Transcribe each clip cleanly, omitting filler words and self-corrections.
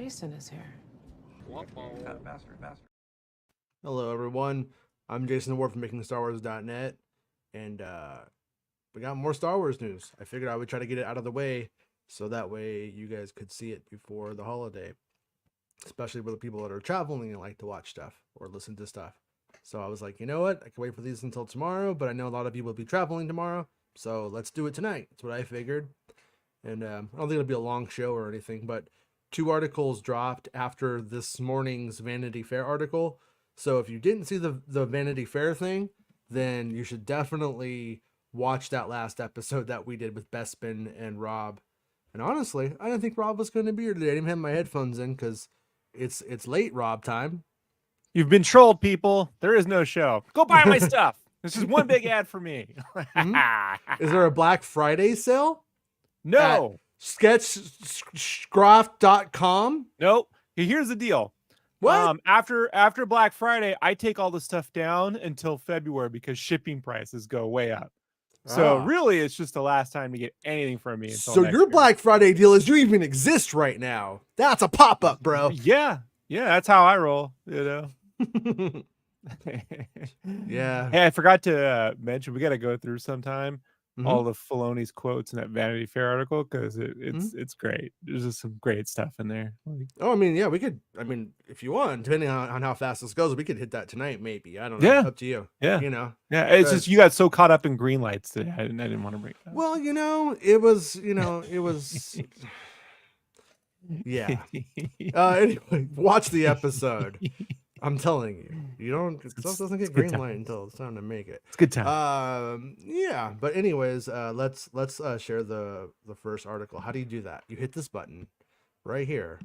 Jason is here. Hello, everyone. I'm Jason Ward from MakingStarWars.net, and we got more Star Wars news. I figured I would try to get it out of the way so that way you guys could see it before the holiday, especially with the people that are traveling and like to watch stuff or listen to stuff. So I was like, you know what? I can wait for these until tomorrow, but I know a lot of people will be traveling tomorrow, so let's do it tonight. That's what I figured. And I don't think it'll be a long show or anything, but 2 articles dropped after this morning's Vanity Fair article. So if you didn't see the Vanity Fair thing, then you should definitely watch that last episode that we did with Bespin and Rob. And honestly, I didn't think Rob was going to be here today. I didn't have my headphones in because it's late Rob time. You've been trolled, people. There is no show. Go buy my stuff. This is one big ad for me. Is there a Black Friday sale? No. Sketchcraft.com? Nope. Here's the deal. What? After Black Friday, I take all the stuff down until February because shipping prices go way up. So really, it's just the last time to get anything from me. Until so your year. Black Friday deal is you even exist right now. That's a pop-up, bro. Yeah, that's how I roll. You know. Yeah. Hey, I forgot to mention we got to go through sometime Mhm. all the Filoni's quotes in that Vanity Fair article because it's great. There's just some great stuff in there. Oh, I mean, yeah, we could. I mean, if you want, depending on how fast this goes, we could hit that tonight. Maybe I don't know. Yeah. Up to you. Yeah. You know. Yeah. It's just you got so caught up in green lights today. I didn't want to bring it up. Well, you know, it was. Yeah. Anyway, watch the episode. I'm telling you, stuff doesn't get green light until it's time to make it. It's good time. Yeah. But anyways, let's share the first article. How do you do that? You hit this button right here.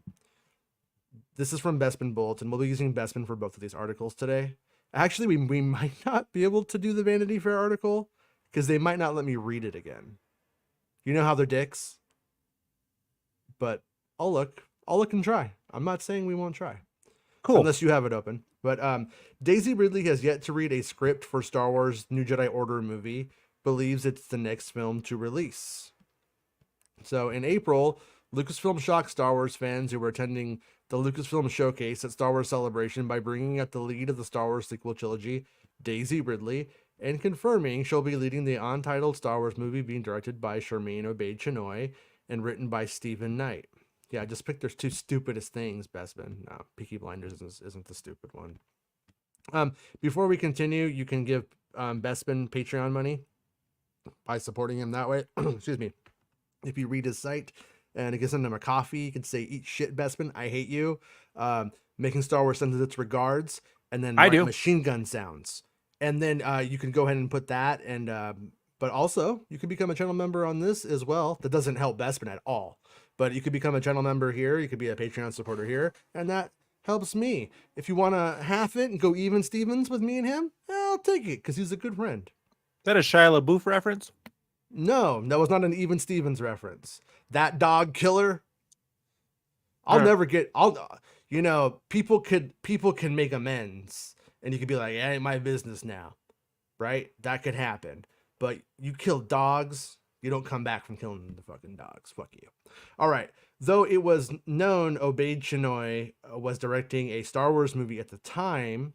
This is from Bespin Bulletin. We'll be using Bespin for both of these articles today. Actually, we might not be able to do the Vanity Fair article because they might not let me read it again. You know how they're dicks. But I'll look and try. I'm not saying we won't try. Cool. Unless you have it open. But Daisy Ridley has yet to read a script for Star Wars New Jedi Order movie, believes it's the next film to release. So in April, Lucasfilm shocked Star Wars fans who were attending the Lucasfilm showcase at Star Wars Celebration by bringing up the lead of the Star Wars sequel trilogy, Daisy Ridley, and confirming she'll be leading the untitled Star Wars movie being directed by Charmaine Obaid-Chinoy and written by Stephen Knight. Yeah, I just picked their 2 stupidest things, Bespin. No, Peaky Blinders isn't the stupid one. Before we continue, you can give Bespin Patreon money by supporting him that way. Excuse me. If you read his site and you can send him a coffee, you can say, "Eat shit, Bespin. I hate you." Making Star Wars sends its regards, and then machine gun sounds. And then you can go ahead and put that. And but also, you can become a channel member on this as well. That doesn't help Bespin at all. But you could become a channel member here. You could be a Patreon supporter here. And that helps me. If you want to half it and go even Stevens with me and him, I'll take it because he's a good friend. Is that a Shia LaBeouf reference? No, that was not an Even Stevens reference. That dog killer. People can make amends. And you could be like, it ain't my business now. Right? That could happen. But you kill dogs, you don't come back from killing the fucking dogs. Fuck you. All right. Though it was known Obaid-Chinoy was directing a Star Wars movie at the time,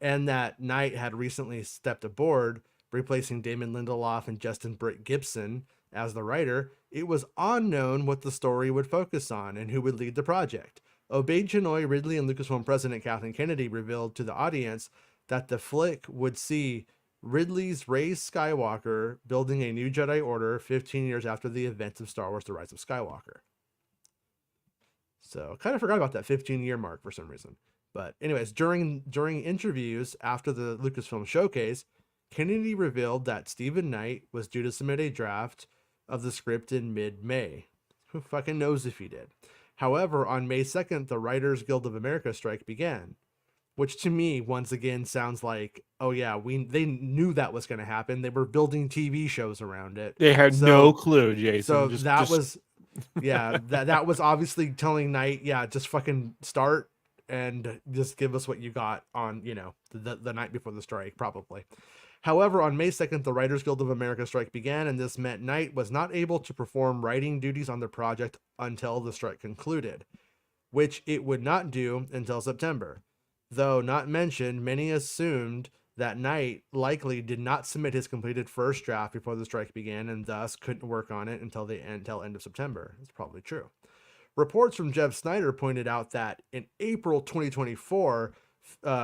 and that Knight had recently stepped aboard, replacing Damon Lindelof and Justin Britt Gibson as the writer, it was unknown what the story would focus on and who would lead the project. Obaid-Chinoy, Ridley, and Lucasfilm president Kathleen Kennedy revealed to the audience that the flick would see Ridley's Rey Skywalker building a new Jedi Order 15 years after the events of Star Wars The Rise of Skywalker. So kind of forgot about that 15-year mark for some reason. But anyways, during interviews after the Lucasfilm showcase, Kennedy revealed that Stephen Knight was due to submit a draft of the script in mid-May. Who fucking knows if he did? However, on May 2nd, the Writers Guild of America strike began. Which to me, once again, sounds like, oh yeah, they knew that was going to happen. They were building TV shows around it. They had no clue, Jason. So that was obviously telling Knight, yeah, just fucking start and just give us what you got on, the night before the strike, probably. However, on May 2nd, the Writers Guild of America strike began, and this meant Knight was not able to perform writing duties on the project until the strike concluded. which it would not do until September. Though not mentioned, many assumed that Knight likely did not submit his completed first draft before the strike began and thus couldn't work on it until end of September. It's probably true. Reports from Jeff Snyder pointed out that in April 2024,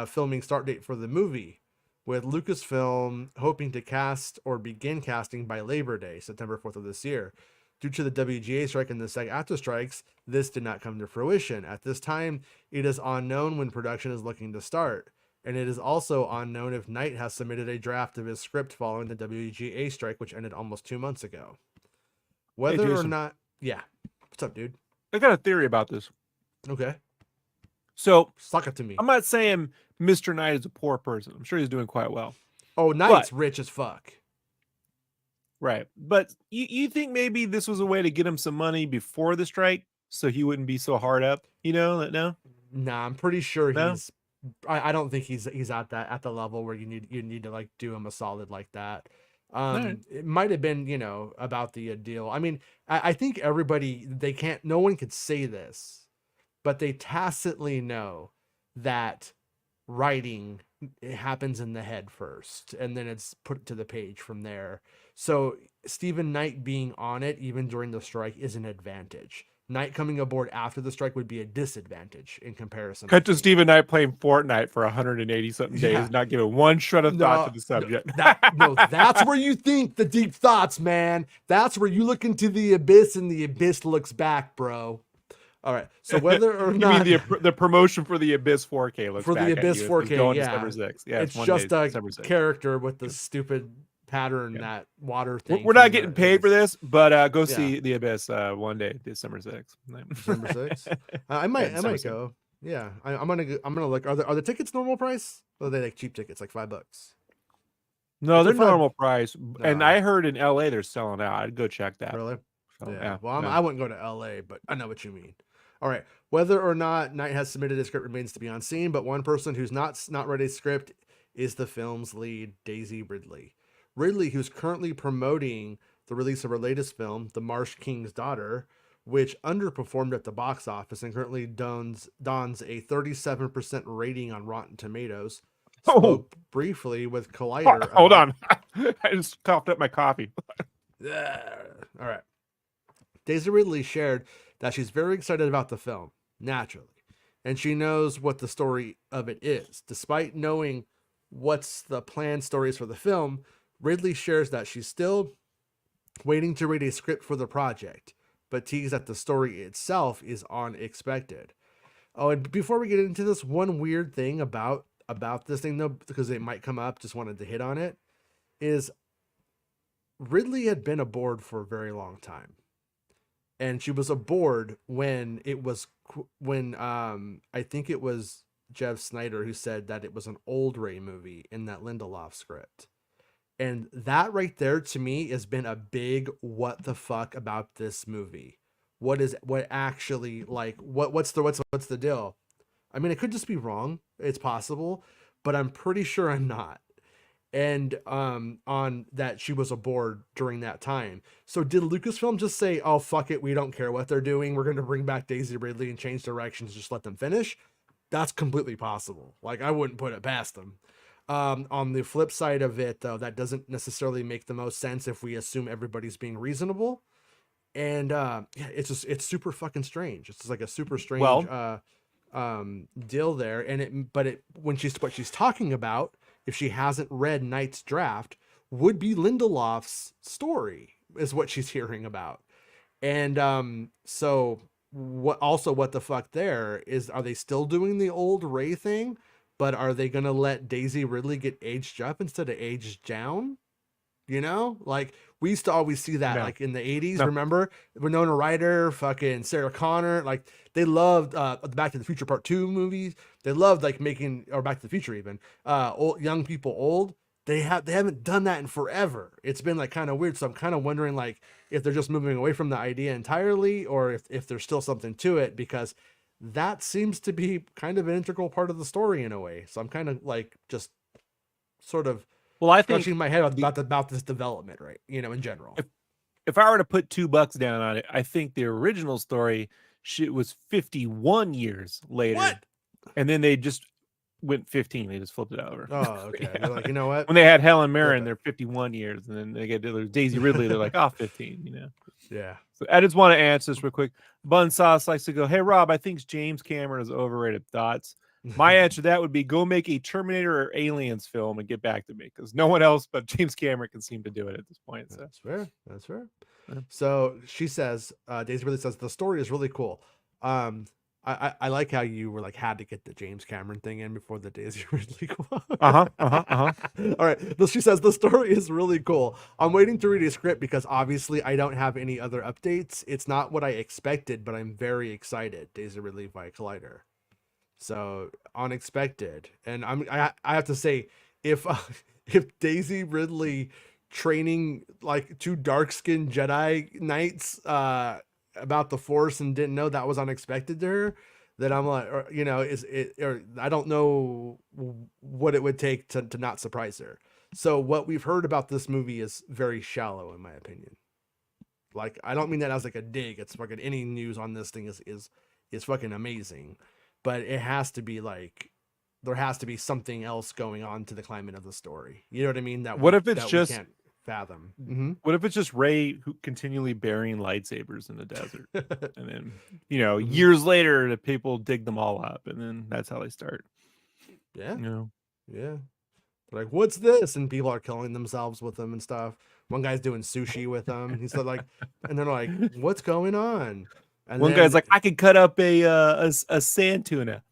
filming start date for the movie, with Lucasfilm hoping to cast or begin casting by Labor Day, September 4th of this year. Due to the WGA strike and the SAG-AFTRA strikes, this did not come to fruition. At this time, it is unknown when production is looking to start, and it is also unknown if Knight has submitted a draft of his script following the WGA strike, which ended almost 2 months ago. Whether or not... Yeah. What's up, dude? I got a theory about this. Okay. So, suck it to me. I'm not saying Mr. Knight is a poor person. I'm sure he's doing quite well. Oh, Knight's rich as fuck. Right. But you think maybe this was a way to get him some money before the strike so he wouldn't be so hard up, no? Nah, I'm pretty sure he's I don't think he's at the level where you need to like do him a solid like that. Right. It might have been, about the deal. I mean, I think everybody, no one could say this, but they tacitly know that writing, it happens in the head first and then it's put to the page from there. So Stephen Knight being on it even during the strike is an advantage. Knight coming aboard after the strike would be a disadvantage in comparison. Cut to Stephen Knight playing Fortnite for 180 something days, not giving one shred of thought to the subject. That's where you think the deep thoughts, man. That's where you look into the abyss and the abyss looks back, bro. All right. So whether or not you mean the promotion for the Abyss 4K looks for back the Abyss 4K, yeah, December 6th. Yeah, it's just a character with the stupid pattern, that water thing. We're not getting paid for this, but go see the Abyss one day, December 6th. December 6th. I might go. Yeah, I'm gonna look. Are the tickets normal price? Or are they like cheap tickets, like $5? No, they're normal price. And I heard in LA they're selling out. I'd go check that. Really? So, yeah. Well, I wouldn't go to LA, but I know what you mean. All right. Whether or not Knight has submitted a script remains to be unseen, but one person who's not read a script is the film's lead, Daisy Ridley. Ridley, who's currently promoting the release of her latest film, The Marsh King's Daughter, which underperformed at the box office and currently dons a 37% rating on Rotten Tomatoes, spoke briefly with Collider. Hold on. I just coughed up my coffee. All right. Daisy Ridley shared that she's very excited about the film, naturally, and she knows what the story of it is. Despite knowing what's the planned stories for the film, Ridley shares that she's still waiting to read a script for the project, but teases that the story itself is unexpected. Oh, and before we get into this, one weird thing about this thing, though, because it might come up, just wanted to hit on it, is Ridley had been aboard for a very long time. And she was aboard when I think it was Jeff Snyder who said that it was an old Ray movie in that Lindelof script. And that right there to me has been a big what the fuck about this movie. What's the deal? I mean, it could just be wrong. It's possible, but I'm pretty sure I'm not. And on that she was aboard during that time. So did Lucasfilm just say, oh, fuck it, we don't care what they're doing, we're going to bring back Daisy Ridley and change directions, just let them finish? That's completely possible. Like, I wouldn't put it past them. On the flip side of it, though, that doesn't necessarily make the most sense if we assume everybody's being reasonable. And it's super fucking strange. It's just like a super strange deal there. And what she's talking about, if she hasn't read Knight's draft, would be Lindelof's story, is what she's hearing about. And so what the fuck there is, are they still doing the old Ray thing, but are they gonna let Daisy Ridley get aged up instead of aged down? Like, we used to always see that, like in the 80s. Remember Winona Ryder, fucking Sarah Connor, like they loved the Back to the Future Part 2 movies. They loved like making, or Back to the Future even, old young people old. They haven't done that in forever. It's been like kind of weird. So I'm kind of wondering like if they're just moving away from the idea entirely, or if there's still something to it, because that seems to be kind of an integral part of the story in a way. So I'm kind of like just sort of scratching my head about this development, right? In general. If I were to put $2 down on it, I think the original story shit was 51 years later. What? And then they just went 15. They just flipped it over. Oh, okay. Yeah. They're like, you know what? When they had Helen Flip Mirren, it. they're 51 years, and then they get Daisy Ridley. They're like, 15. Yeah. So I just want to answer this real quick. Bun Sauce likes to go, hey Rob, I think James Cameron is overrated. Thoughts? My answer to that would be go make a Terminator or Aliens film and get back to me, because no one else but James Cameron can seem to do it at this point. So That's fair. That's fair. Yeah. So she says, Daisy really says the story is really cool. I like how you were like had to get the James Cameron thing in before the Daisy Ridley quote. All right. She says the story is really cool. I'm waiting to read a script because obviously I don't have any other updates. It's not what I expected, but I'm very excited. Daisy Ridley by Collider. So unexpected, and I have to say, if Daisy Ridley training like 2 dark-skinned Jedi Knights about the Force and didn't know that was unexpected to her, then I'm like, I don't know what it would take to not surprise her. So what we've heard about this movie is very shallow, in my opinion. Like, I don't mean that as like a dig. It's fucking any news on this thing is fucking amazing. But it has to be like, there has to be something else going on to the climate of the story. You know what I mean? What if it's just we can't fathom? Mm-hmm. What if it's just Rey who continually burying lightsabers in the desert, and then years later the people dig them all up, and then that's how they start. Yeah, Yeah. They're like, what's this? And people are killing themselves with them and stuff. One guy's doing sushi with them. He's like, and they're like, what's going on? And one guy's like, I could cut up a sand tuna,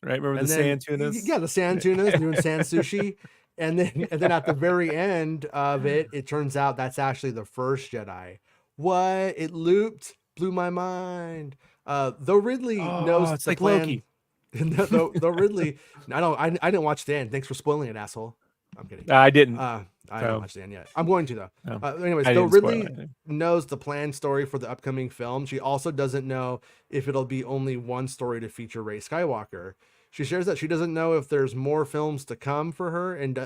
right? Remember the sand tunas? Yeah, the sand tunas doing sand sushi. And then at the very end of it, it turns out that's actually the first Jedi. What? It looped, blew my mind. Though Ridley knows it's the like plan. Loki. though Ridley, I didn't watch the end. Thanks for spoiling it, asshole. I'm kidding. I didn't. I haven't watched the end yet. I'm going to though. No, Anyways, though Ridley knows the planned story for the upcoming film, she also doesn't know if it'll be only one story to feature Rey Skywalker. She shares that she doesn't know if there's more films to come for her, and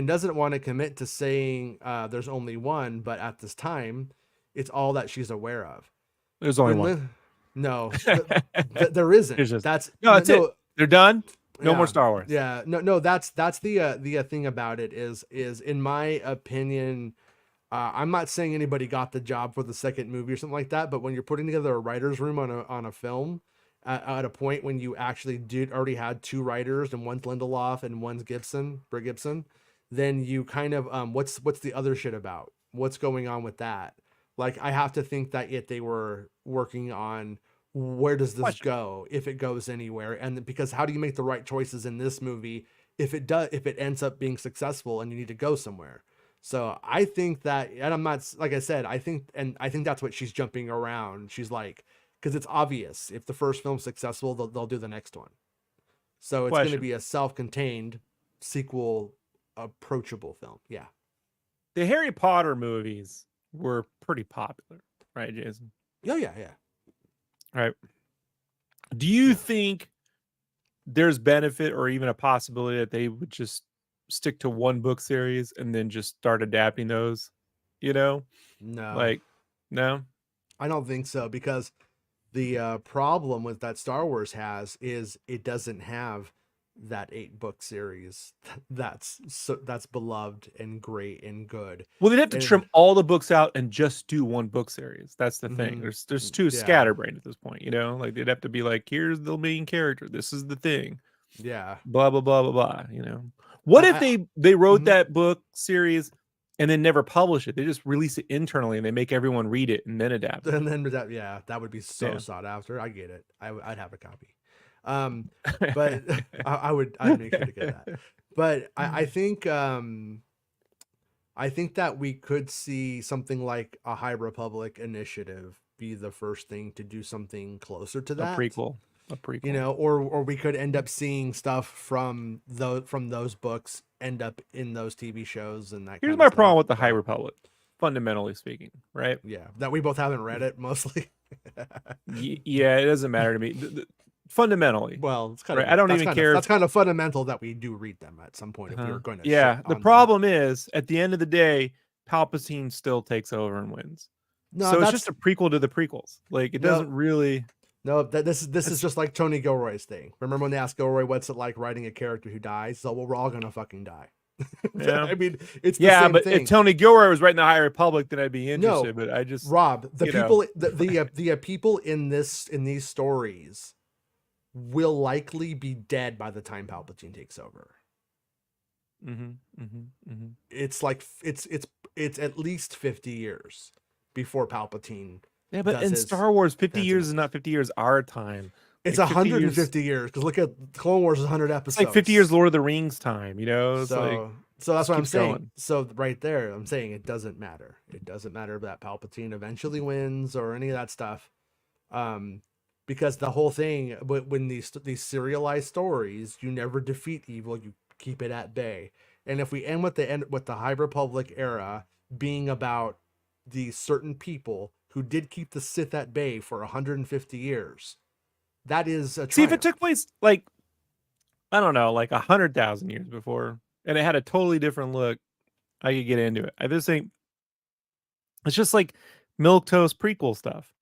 doesn't want to commit to saying there's only one. But at this time, it's all that she's aware of. There's only one. No, there isn't. That's it. They're done. No more Star Wars. Yeah, no. That's the thing about it is in my opinion, I'm not saying anybody got the job for the second movie or something like that, but when you're putting together a writer's room on a film, at a point when you actually already had 2 writers and one's Lindelof and one's Brie Gibson, then you kind of what's the other shit about? What's going on with that? Like, I have to think that they were working on where does this go, if it goes anywhere, and because how do you make the right choices in this movie if it ends up being successful and you need to go somewhere? So I think that, and I'm not, like I said, I think that's what she's jumping around. She's like, because it's obvious if the first film's successful, they'll do the next one. So it's going to be a self-contained sequel, approachable film. Yeah. The Harry Potter movies were pretty popular, right, Jason? Yeah. Right. Do you think there's benefit or even a possibility that they would just stick to one book series and then just start adapting those? No. No. I don't think so, because the problem with that Star Wars has is it doesn't have that 8-book series that's beloved and great and good. Well, they'd have to trim all the books out and just do one book series. That's the thing. There's too scatterbrained at this point, like they'd have to be like, here's the main character, this is the thing, blah blah blah blah blah. What if they wrote that book series and then never publish it? They just release it internally and they make everyone read it and then adapt it. And then that would be so sought after. I get it. I'd have a copy. But I'd make sure to get that. But I think that we could see something like a High Republic initiative be the first thing to do something closer to that. A prequel. Or we could end up seeing stuff from those books end up in those TV shows and that. Here's my problem with the High Republic, fundamentally speaking, right? Yeah, that we both haven't read it mostly. Yeah, it doesn't matter to me. Fundamentally, well, it's kind of. Right? I don't even care. That's kind of fundamental that we do read them at some point if we were going to. Yeah, the problem is at the end of the day, Palpatine still takes over and wins. No, so it's just a prequel to the prequels. Like it doesn't really. No, this is just like Tony Gilroy's thing. Remember when they asked Gilroy, "What's it like writing a character who dies?" So, well, we're all gonna fucking die. Yeah. I mean, it's the same but thing. if Tony Gilroy was writing the High Republic, then I'd be interested. No, but I just Rob, the people, the people in these stories will likely be dead by the time Palpatine takes over. It's like it's at least 50 years before Palpatine. Yeah, but in Star Wars, 50 years is not 50 years our time. It's like 150 years because look at Clone Wars is 100 episodes. It's like 50 years Lord of the Rings time, you know? It's so that's what I'm saying. Going. So right there, I'm saying it doesn't matter. It doesn't matter that Palpatine eventually wins or any of that stuff. Because the whole thing, when these serialized stories, you never defeat evil, you keep it at bay. And if we end with the High Republic era being about these certain people who did keep the Sith at bay for 150 years, that is a triumph. See, if it took place like, I don't know, like 100,000 years before, and it had a totally different look, I could get into it. I just think it's just like milquetoast prequel stuff.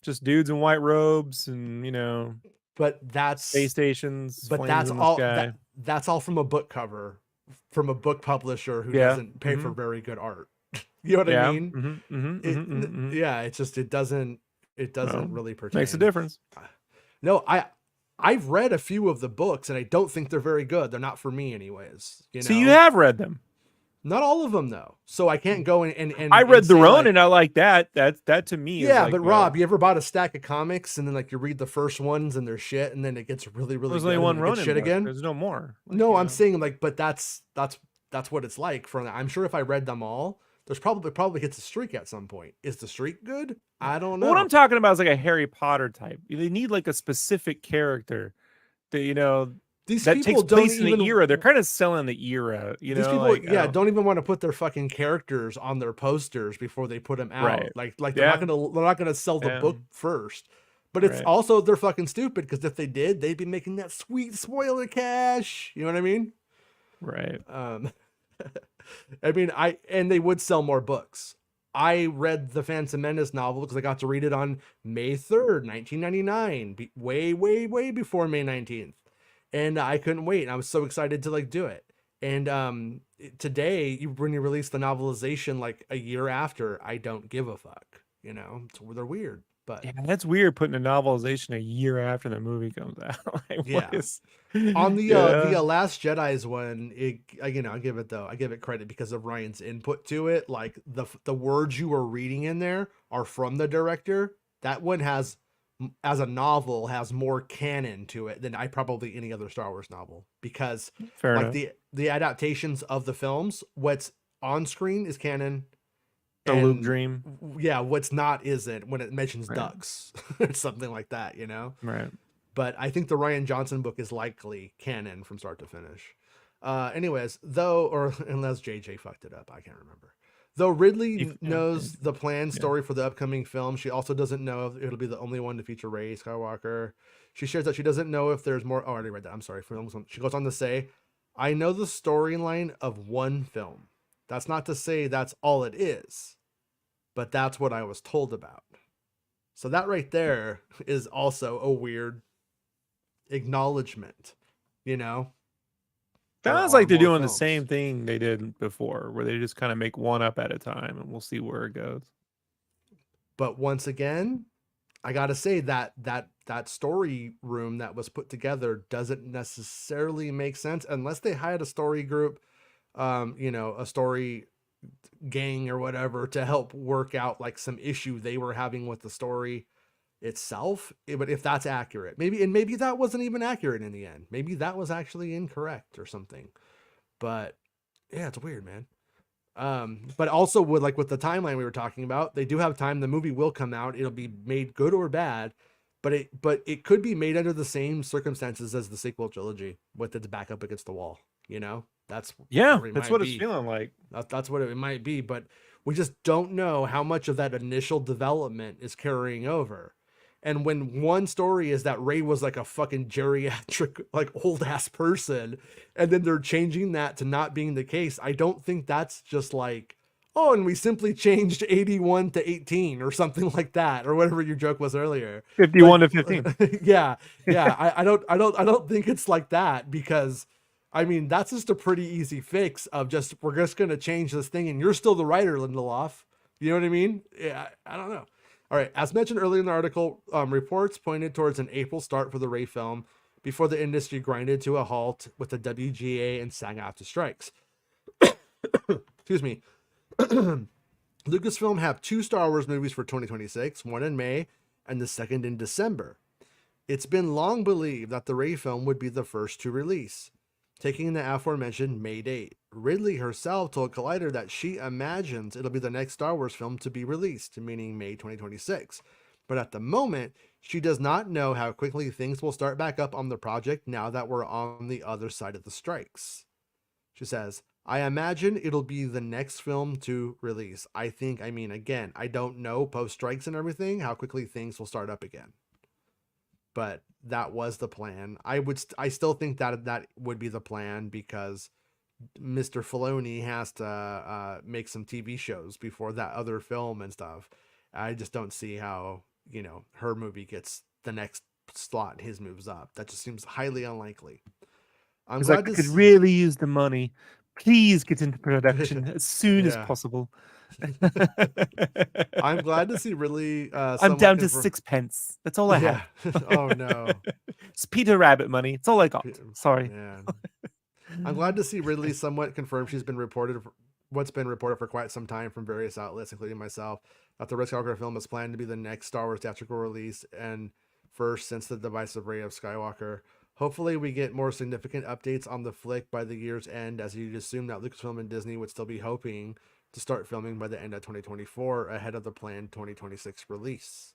Just dudes in white robes and, you know, but that's space stations. But that's all. That's all from a book cover, from a book publisher who doesn't pay for very good art. You know what I mean? Yeah, it's just it doesn't really pertain. Makes a difference. No, I've read a few of the books and I don't think they're very good. They're not for me, anyways. You know? So you have read them. Not all of them though, so I can't go and I read The Ronin, and I like that. That to me, yeah. Is but Rob, you ever bought a stack of comics and then like you read the first ones and they're shit, and then it gets really There's good only one Ronin shit again? There's no more. Like, no, I'm saying like, but that's what it's like. I'm sure if I read them all, there's probably hits a streak at some point. Is the streak good? I don't know. What I'm talking about is like a Harry Potter type. They need like a specific character that, you know, these that people takes place in the era. They're kind of selling the era, you know. These people, like, don't even want to put their fucking characters on their posters before they put them out. Right. Like they're not gonna sell the book first. But it's also they're fucking stupid because if they did, they'd be making that sweet spoiler cash. You know what I mean? Right. I mean, and they would sell more books. I read the Phantom Menace novel because I got to read it on May 3rd, 1999, way before May 19th. And I couldn't wait. I was so excited to like do it. And today, when you release the novelization like a year after, I don't give a fuck. You know, they're weird. But yeah, that's weird putting a novelization a year after the movie comes out. On the Last Jedi's one, I give it credit because of Ryan's input to it. Like the words you were reading in there are from the director. That one has, as a novel, has more canon to it than probably any other Star Wars novel, because the adaptations of the films, what's on screen is canon. The Luke dream. Yeah, what's not isn't, when it mentions ducks or something like that, you know? Right. But I think the Rian Johnson book is likely canon from start to finish. Anyways, unless JJ fucked it up, I can't remember. Though Ridley knows the planned story for the upcoming film, she also doesn't know if it'll be the only one to feature Rey Skywalker. She shares that she doesn't know if there's more. Oh, I already read that. I'm sorry. She goes on to say, I know the storyline of one film. That's not to say that's all it is, but that's what I was told about. So that right there is also a weird acknowledgement, you know? Sounds like they're doing the same thing they did before, where they just kind of make one up at a time and we'll see where it goes. But once again, I got to say that story room that was put together doesn't necessarily make sense unless they hired a story group, a story gang or whatever to help work out like some issue they were having with the story itself. But if that's accurate, maybe that wasn't even accurate in the end. Maybe that was actually incorrect or something. But yeah, it's weird, man. But also with the timeline we were talking about, they do have time. The movie will come out. It'll be made good or bad, but it could be made under the same circumstances as the sequel trilogy, with its back up against the wall, you know? That's what it's feeling like. That's what it might be, but we just don't know how much of that initial development is carrying over. And when one story is that Rey was like a fucking geriatric, like old ass person, and then they're changing that to not being the case, I don't think that's just like, oh, and we simply changed 81 to 18 or something like that, or whatever your joke was earlier. 51 to 15. Yeah. I don't think it's like that, because I mean, that's just a pretty easy fix of just, we're just going to change this thing and you're still the writer, Lindelof. You know what I mean? Yeah, I don't know. All right. As mentioned earlier in the article, reports pointed towards an April start for the Ray film before the industry grinded to a halt with the WGA and SAG-AFTRA strikes. Excuse me. Lucasfilm have 2 Star Wars movies for 2026, one in May and the second in December. It's been long believed that the Ray film would be the first to release, taking the aforementioned May date. Ridley herself told Collider that she imagines it'll be the next Star Wars film to be released, meaning May 2026. But at the moment, she does not know how quickly things will start back up on the project now that we're on the other side of the strikes. She says, I imagine it'll be the next film to release. I mean, again, I don't know post-strikes and everything, how quickly things will start up again. But that was the plan. I still think that would be the plan, because Mr. Filoni has to make some TV shows before that other film and stuff. I just don't see how, her movie gets the next slot his moves up. That just seems highly unlikely. I could really use the money. Please get into production as soon as possible. I'm glad to see Ridley. I'm down to 6 pence. That's all I have. Oh no. It's Peter Rabbit money. It's all I got. Sorry. Yeah. I'm glad to see Ridley somewhat confirm what's been reported for quite some time from various outlets, including myself, that the Red Skywalker film is planned to be the next Star Wars theatrical release, and first since the divisive Rey of Skywalker. Hopefully we get more significant updates on the flick by the year's end, as you'd assume that Lucasfilm and Disney would still be hoping to start filming by the end of 2024 ahead of the planned 2026 release.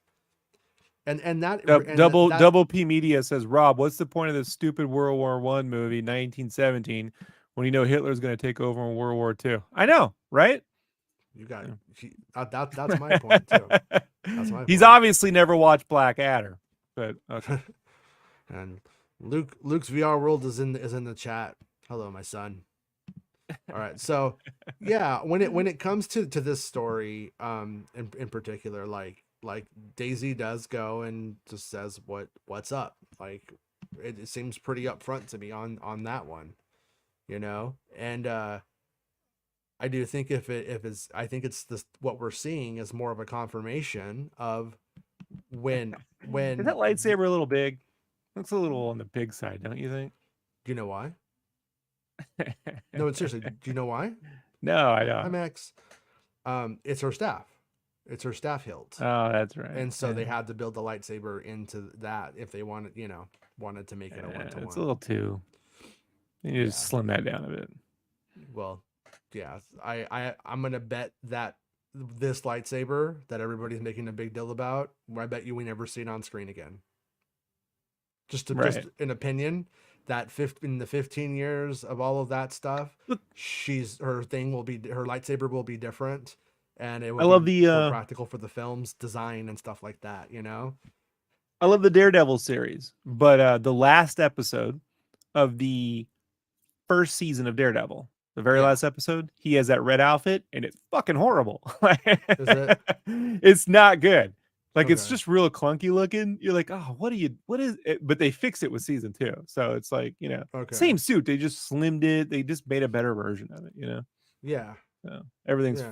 Double P Media says, Rob, what's the point of this stupid World War I movie 1917 when you know Hitler's going to take over in World War II? I know, right? You got it. That's my point too. That's my He's obviously never watched Blackadder, but okay. And Luke's VR world is in the chat. Hello, my son. All right, so yeah, when it comes to this story, in particular, like Daisy does go and just says what's up. Like it seems pretty upfront to me on that one, and I do think I think it's this, what we're seeing is more of a confirmation of when is that lightsaber a little big? Looks a little on the big side, don't you think? Do you know why? No, seriously, do you know why? No, I don't. Hi, Max. It's her staff. It's her staff hilt. Oh, that's right. And so they had to build the lightsaber into that if they wanted to make it a one-to-one. It's a little too. You need to slim that down a bit. Well, yeah, I'm gonna bet that this lightsaber that everybody's making a big deal about, I bet you we never see it on screen again. Just an opinion that in the 15 years of all of that stuff, her lightsaber will be different, and it will be more practical for the film's design and stuff like that. I love the Daredevil series, but the last episode of the first season of Daredevil, the very last episode, he has that red outfit, and it's fucking horrible. Is it? It's not good. It's just real clunky looking. You're like, oh, what is it? But they fixed it with season 2. So it's like, same suit. They just slimmed it. They just made a better version of it, Yeah. So everything's,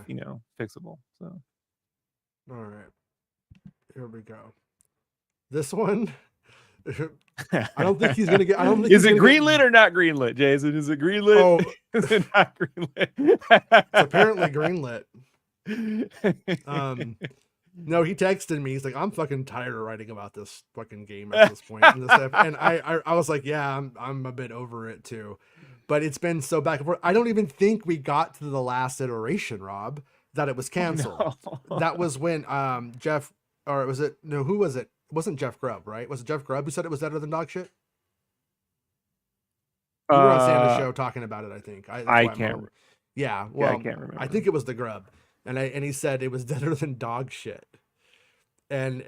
fixable. So. All right. Here we go. This one, I don't think he's going to get, is it greenlit or not greenlit, Jason? Is it greenlit? Oh, is it not greenlit? It's apparently greenlit. No, he texted me. He's like, I'm fucking tired of writing about this fucking game at this point. And I was like, yeah, I'm a bit over it too. But it's been so back and forth. I don't even think we got to the last iteration, Rob, that it was canceled. No. That was when Jeff, or was it? No, who was it? It wasn't Jeff Grubb, right? Was it Jeff Grubb who said it was better than dog shit? We were on Santa's show talking about it, I think. I can't. Yeah, well, I can't remember. I think it was the Grubb. And he said it was better than dog shit, and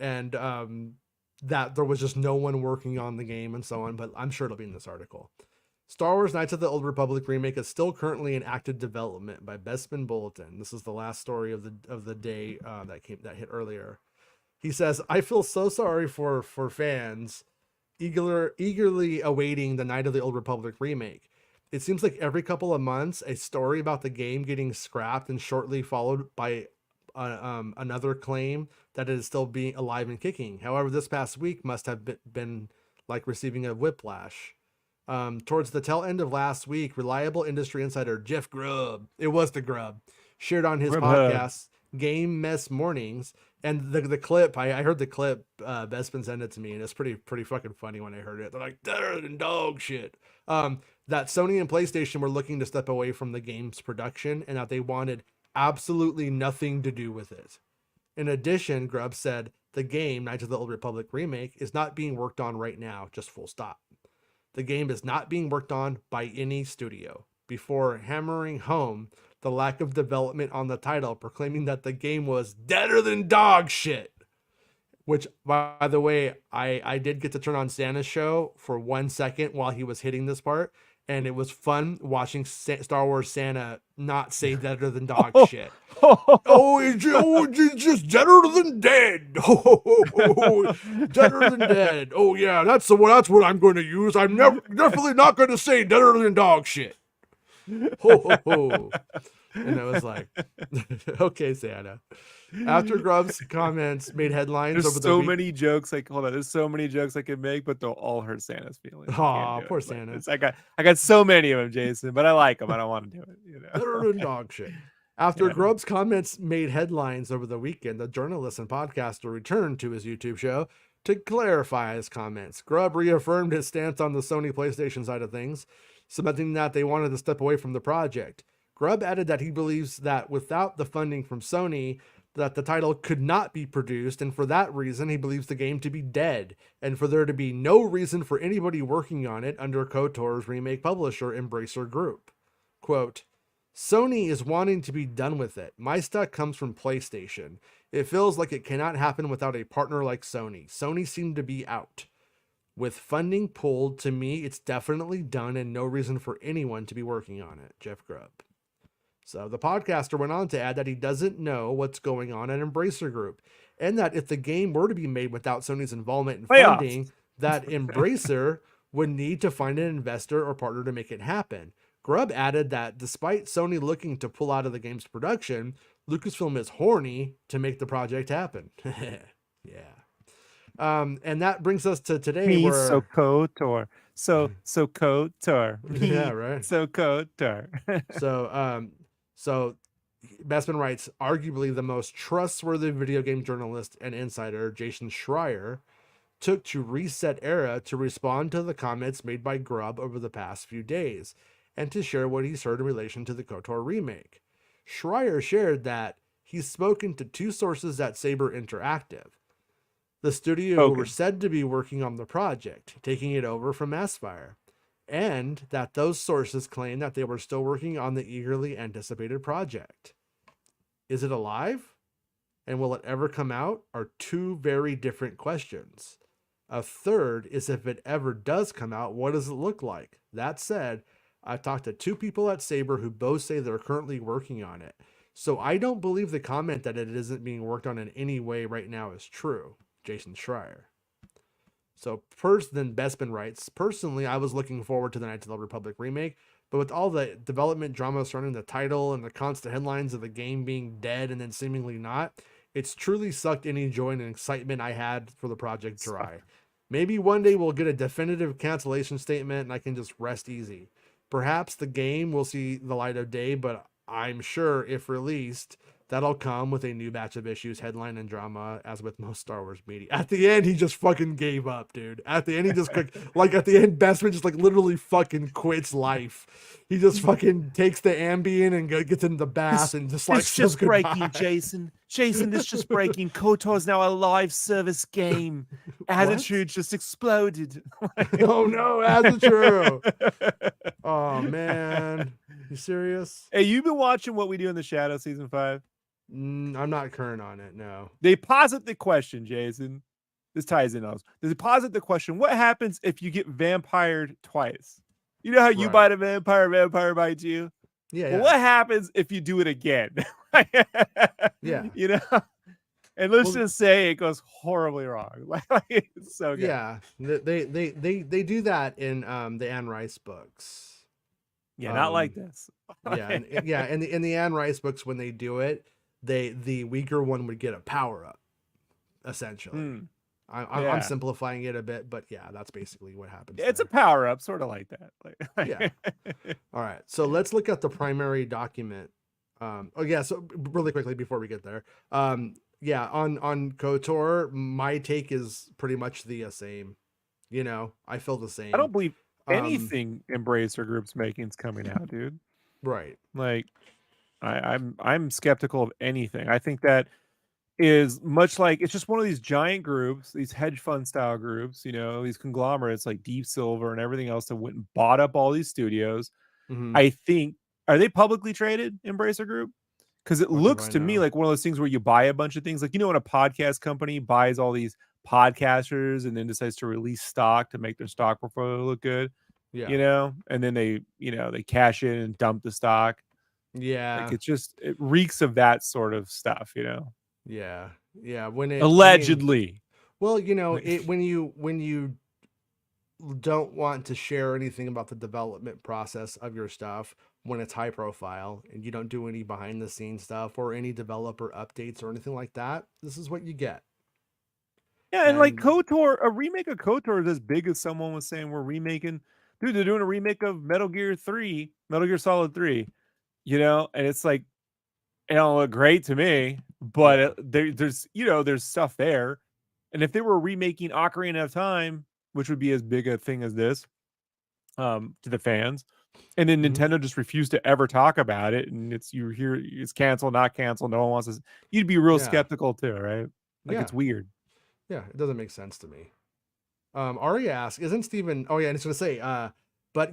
that there was just no one working on the game and so on. But I'm sure it'll be in this article. Star Wars Knights of the Old Republic remake is still currently in active development by Bespin Bulletin. This is the last story of the day that hit earlier. He says, "I feel so sorry for fans eagerly awaiting the Knight of the Old Republic remake. It seems like every couple of months, a story about the game getting scrapped and shortly followed by another claim that it is still being alive and kicking. However, this past week must have been like receiving a whiplash." Towards the tail end of last week, reliable industry insider Jeff Grubb, it was the Grubb, shared on his podcast, Game Mess Mornings, and the clip, I heard the clip, Bespin sent it to me, and it's pretty fucking funny when I heard it. They're like, better than dog shit. That Sony and PlayStation were looking to step away from the game's production, and that they wanted absolutely nothing to do with it. In addition, Grubb said, the game, Knights of the Old Republic remake, is not being worked on right now, just full stop. The game is not being worked on by any studio, before hammering home the lack of development on the title, proclaiming that the game was deader than dog shit. Which, by the way, I did get to turn on Santa's show for 1 second while he was hitting this part, and it was fun watching Star Wars Santa not say deader than dog shit. It's just deader than dead. Deader than dead. Oh yeah, that's what I'm going to use. I'm definitely not going to say deader than dog shit. And I was like, okay, Santa. After Grubb's comments made headlines there's so many jokes there's so many jokes I could make, but they'll all hurt Santa's feelings. Oh, poor Santa. I got so many of them, Jason, but I like them. I don't want to do it. Better than dog shit. After Grubb's comments made headlines over the weekend, the journalist and podcaster returned to his YouTube show to clarify his comments. Grubb reaffirmed his stance on the Sony PlayStation side of things, cementing that they wanted to step away from the project. Grubb added that he believes that without the funding from Sony, that the title could not be produced, and for that reason, he believes the game to be dead, and for there to be no reason for anybody working on it under KOTOR's remake publisher, Embracer Group. Quote, Sony is wanting to be done with it. My stuff comes from PlayStation. It feels like it cannot happen without a partner like Sony. Sony seemed to be out. With funding pulled, to me, it's definitely done and no reason for anyone to be working on it. Jeff Grubb. So the podcaster went on to add that he doesn't know what's going on at Embracer Group, and that if the game were to be made without Sony's involvement and funding, that Embracer would need to find an investor or partner to make it happen. Grubb added that despite Sony looking to pull out of the game's production, Lucasfilm is horny to make the project happen. Yeah. And that brings us to today. So KOTOR. So KOTOR. Yeah, right. So KOTOR. So Bespin writes, arguably the most trustworthy video game journalist and insider, Jason Schreier, took to Reset Era to respond to the comments made by Grubb over the past few days, and to share what he's heard in relation to the KOTOR remake. Schreier shared that he's spoken to two sources at Saber Interactive, the studio who were said to be working on the project, taking it over from Aspyr, and that those sources claim that they were still working on the eagerly anticipated project. Is it alive? And will it ever come out? Are two very different questions. A third is, if it ever does come out, what does it look like? That said, I've talked to two people at Saber who both say they're currently working on it. So I don't believe the comment that it isn't being worked on in any way right now is true. Jason Schreier. So then Bespin writes, personally, I was looking forward to the Knights of the Old Republic remake, but with all the development drama surrounding the title and the constant headlines of the game being dead and then seemingly not, it's truly sucked any joy and excitement I had for the project dry. Maybe one day we'll get a definitive cancellation statement and I can just rest easy. Perhaps the game will see the light of day, but I'm sure if released, that'll come with a new batch of issues, headline, and drama, as with most Star Wars media. At the end, he just fucking gave up, dude. At the end, he just, like, at the end, Bespin just, like, literally fucking quits life. He just fucking takes the Ambien and gets in the bath and just, like, it's just breaking, Jason. Jason, it's just breaking. KOTOR is now a live service game. Attitude just exploded. Oh, no, Attitude. Oh, man. You serious? Hey, you've been watching What We Do in the Shadow season 5? I'm not current on it, no. They posit the question, Jason. This ties in also. They posit the question, what happens if you get vampired twice? You know how you Right. bite a vampire bites you? Yeah, Well, yeah. what happens if you do it again? Yeah. You know? And let's Well, just say it goes horribly wrong. Like, it's so good. yeah. They do that in the Anne Rice books. Yeah, not like Um this. yeah, and yeah, in the Anne Rice books when they do it, the weaker one would get a power up, essentially. Mm, I'm yeah. simplifying it a bit, but yeah, that's basically what happens It's a there. power up, sort of like that. Yeah. All right. So let's look at the primary document. Oh yeah. So really quickly before we get there, yeah, on Kotor, my take is pretty much the same. You know, I feel the I same. don't believe Um, anything Embracer Group's making's coming out, dude. right. Like, I'm skeptical of anything. I think that is much like it's just one of these giant groups, these hedge fund style groups, these conglomerates like Deep Silver and everything else that went and bought up all these studios. Mm-hmm. I think, are they publicly traded, Embracer Group? Because it Fuck if looks I to me know. like one of those things where you buy a bunch of things, like when a podcast company buys all these podcasters and then decides to release stock to make their stock portfolio look good, Yeah. and then they cash in and dump the stock. Like Yeah. it reeks of that sort of stuff, Yeah. Yeah. When it, I mean, allegedly. well, it when you don't want to share anything about the development process of your stuff when it's high profile and you don't do any behind the scenes stuff or any developer updates or anything like that, this is what you get. Yeah, and like And KOTOR, a remake of KOTOR is as big as someone was saying we're remaking. Dude, they're doing a remake of Metal Gear 3, Metal Gear Solid 3, and it's like, it'll look great to me, but yeah. there's stuff there. And if they were remaking Ocarina of Time, which would be as big a thing as this, to the fans, and then Hmm. Nintendo just refused to ever talk about it, and it's canceled, not canceled, no one wants to, you'd be real Yeah. skeptical too, right? Like, Yeah. it's weird. Yeah. It doesn't make sense to me. Ari asks, isn't Steven? Oh yeah, and it's gonna say, but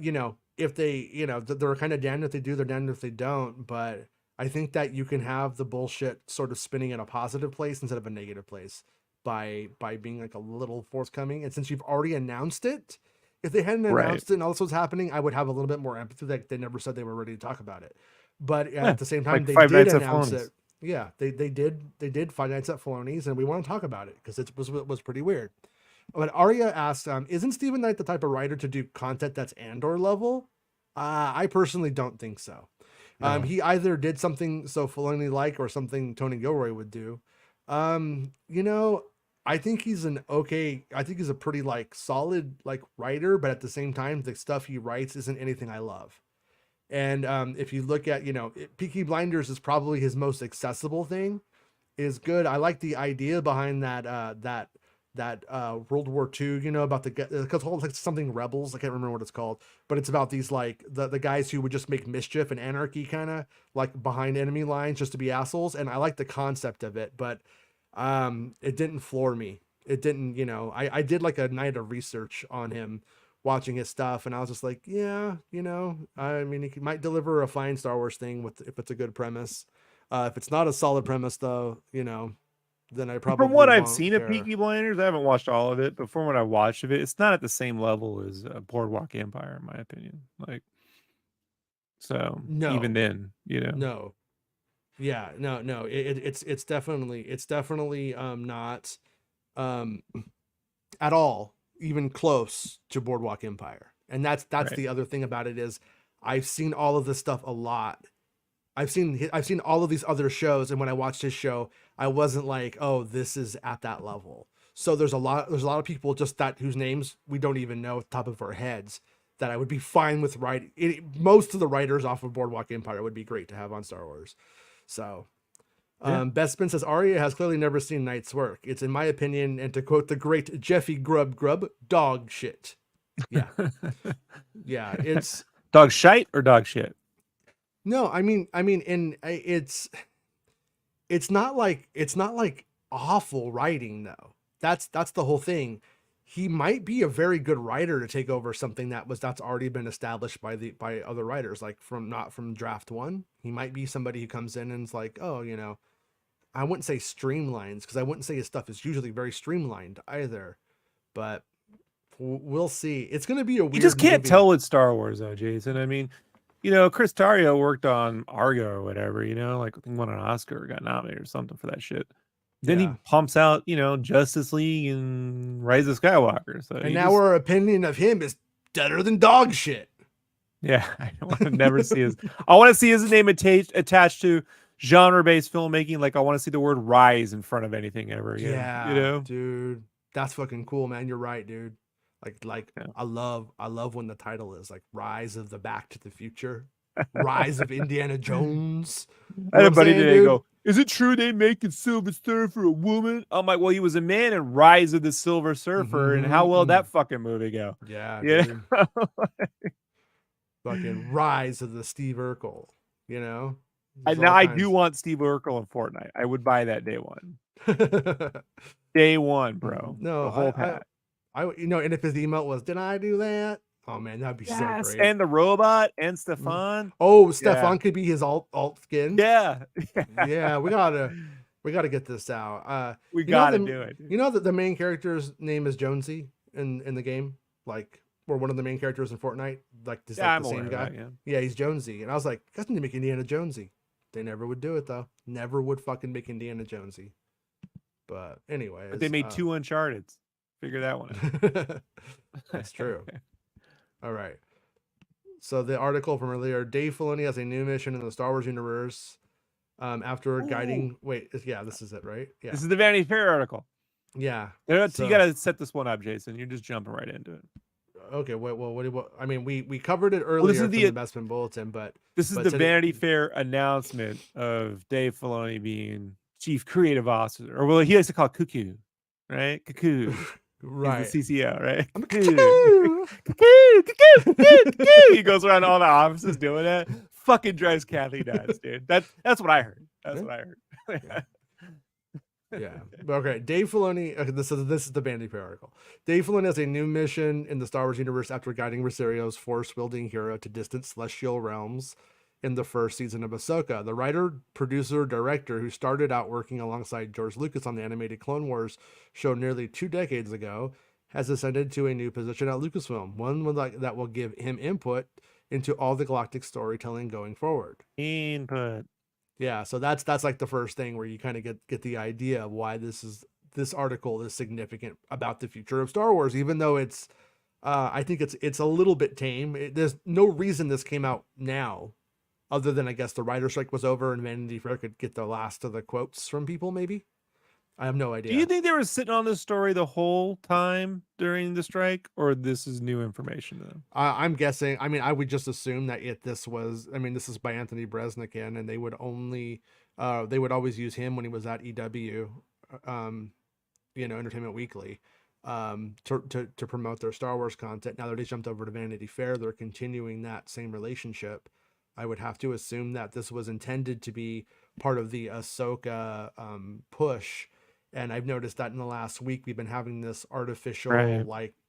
if they, they're kind of damned if they do, they're damned if they don't. But I think that you can have the bullshit sort of spinning in a positive place instead of a negative place by being like a little forthcoming. And since you've already announced it, if they hadn't Right. announced it and all this was happening, I would have a little bit more empathy that they never said they were ready to talk about it. But Yeah, at the same time, like they Five did Nights at announce Flynn's. it. Yeah, they did Five Nights at Filoni's, and we want to talk about it because it was pretty weird. But Arya asked, isn't Stephen Knight the type of writer to do content that's Andor level? I personally don't think so. No. He either did something so Filoni like or something Tony Gilroy would do. You know, I think he's I think he's a pretty like solid like writer, but at the same time, the stuff he writes isn't anything I love. And if you look at, Peaky Blinders is probably his most accessible thing. Is good. I like the idea behind that World War II, about because whole like something rebels. I can't remember what it's called, but it's about these like the guys who would just make mischief and anarchy, kind of like behind enemy lines just to be assholes. And I like the concept of it, but it didn't floor me. It didn't, I did like a night of research on him, watching his stuff, and I was just like, yeah, I mean, he might deliver a fine Star Wars thing if it's a good premise. If it's not a solid premise, though, then I From probably what I've won't seen of care. Peaky Blinders, I haven't watched all of it, but from what I watched of it, it's not at the same level as Boardwalk Empire, in my opinion. Like, so even No, then, no, yeah, no. It's definitely not um at all even close to Boardwalk Empire. And that's right. the other thing about it is I've seen all of this stuff a lot. I've seen all of these other shows, and when I watched his show, I wasn't like, oh, this is at that level. So there's a lot of people just that whose names we don't even know at the top of our heads that I would be fine with writing. Most of the writers off of Boardwalk Empire would be great to have on Star Wars. So Yeah. Bespin says Arya has clearly never seen Knight's work. It's, in my opinion, and to quote the great Jeffy Grub, dog shit. Yeah, yeah. It's Dog shite or dog shit? no. I mean, and it's not like awful writing though. That's the whole thing. He might be a very good writer to take over something that's already been established by other writers, like from not from draft one. He might be somebody who comes in and is like, oh, I wouldn't say streamlines because I wouldn't say his stuff is usually very streamlined either, but we'll see. It's gonna be a weird. You just can't movie. tell with Star Wars though, Jason. I mean, Chris Terrio worked on Argo or whatever. Like he won an Oscar or got nominated or something for that shit. Then he pumps out, Justice League and Rise of Skywalker. So and now our opinion of him is better than dog shit. Yeah, I want to never see his. I want to see his name attached to genre-based filmmaking. Like I want to see the word "rise" in front of anything ever again. Yeah, dude, that's fucking cool, man. You're right, dude. Yeah. I love when the title is like "Rise of the Back to the Future," "Rise of Indiana Jones." I had a buddy today go, "Is it true they make a Silver Surfer a woman?" I'm like, "Well, he was a man in Rise of the Silver Surfer, and how well that fucking movie go?" Yeah, dude. Fucking Rise of the Steve Urkel, Now I do want Steve Urkel in Fortnite. I would buy that day one. Day one, bro. No, the whole pack. And if his emote was, "Did I do that?" Oh man, that'd be so great. And the robot and Stefan. Oh, Stefan could be his alt skin. Yeah. Yeah, we gotta get this out. We gotta do it. You know that the main character's name is Jonesy in the game, or one of the main characters in Fortnite, the same guy. Yeah, he's Jonesy, and I was like, "That's need to make Indiana Jonesy." They never would do it though. Never would fucking make Indiana Jonesy. But anyway, they made 2 Uncharted. Figure that one out. That's true. All right. So the article from earlier: Dave Filoni has a new mission in the Star Wars universe. After guiding, this is it, right? Yeah, this is the Vanity Fair article. Yeah, you gotta set this one up, Jason. You're just jumping right into it. Okay, what I mean, we covered it earlier in the investment bulletin, but this is the Vanity Fair announcement of Dave Filoni being chief creative officer, or he likes to call it Cuckoo, right? Cuckoo. Right. He's the CCO, right? I'm cuckoo. Cuckoo. He goes around all the offices doing that. Fucking drives Kathy nuts, dude. That's what I heard. That's what I heard. Yeah. Okay. Dave Filoni. This is the Vanity Fair article. Dave Filoni has a new mission in the Star Wars universe after guiding Rosario's force-wielding hero to distant celestial realms in the first season of Ahsoka. The writer, producer, director who started out working alongside George Lucas on the animated Clone Wars show nearly 2 decades ago has ascended to a new position at Lucasfilm, one that will give him input into all the galactic storytelling going forward. Input. Yeah, so that's like the first thing where you kind of get the idea of why this article is significant about the future of Star Wars, even though it's I think it's a little bit tame. There's no reason this came out now, other than I guess the writer's strike was over and Vanity Fair could get the last of the quotes from people. Maybe, I have no idea. Do you think they were sitting on this story the whole time during the strike, or this is new information to them? I'm guessing. I mean, I would just assume that this is by Anthony Bresnikan, and they would always use him when he was at EW, Entertainment Weekly, to promote their Star Wars content. Now that they jumped over to Vanity Fair, they're continuing that same relationship. I would have to assume that this was intended to be part of the Ahsoka push. And I've noticed that in the last week, we've been having this artificial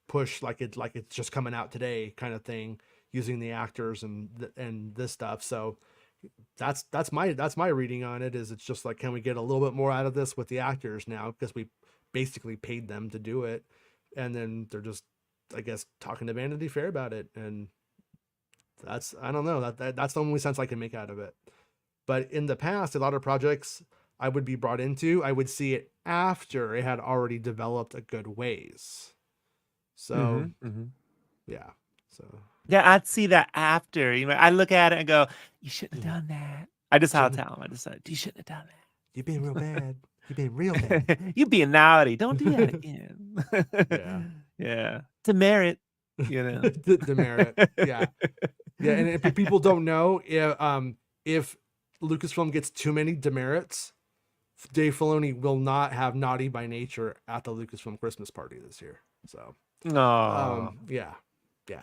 push, like it's just coming out today kind of thing, using the actors and this stuff. So that's my reading on it. Is it's just like, can we get a little bit more out of this with the actors now, because we basically paid them to do it, and then they're just, I guess, talking to Vanity Fair about it, and that's, I don't know, that's the only sense I can make out of it. But in the past, a lot of projects I would be brought into, I would see it after it had already developed a good ways. So yeah. So yeah, I'd see that after. I look at it and go, "You shouldn't have done that." I just tell him. I just said, "You shouldn't have done that. You've been real bad. You've been real bad. You're being naughty. Don't do that again." Yeah. Demerit. Demerit. Yeah. Yeah. And if people don't know, if Lucasfilm gets too many demerits, Dave Filoni will not have Naughty by Nature at the Lucasfilm Christmas party this year. So, yeah.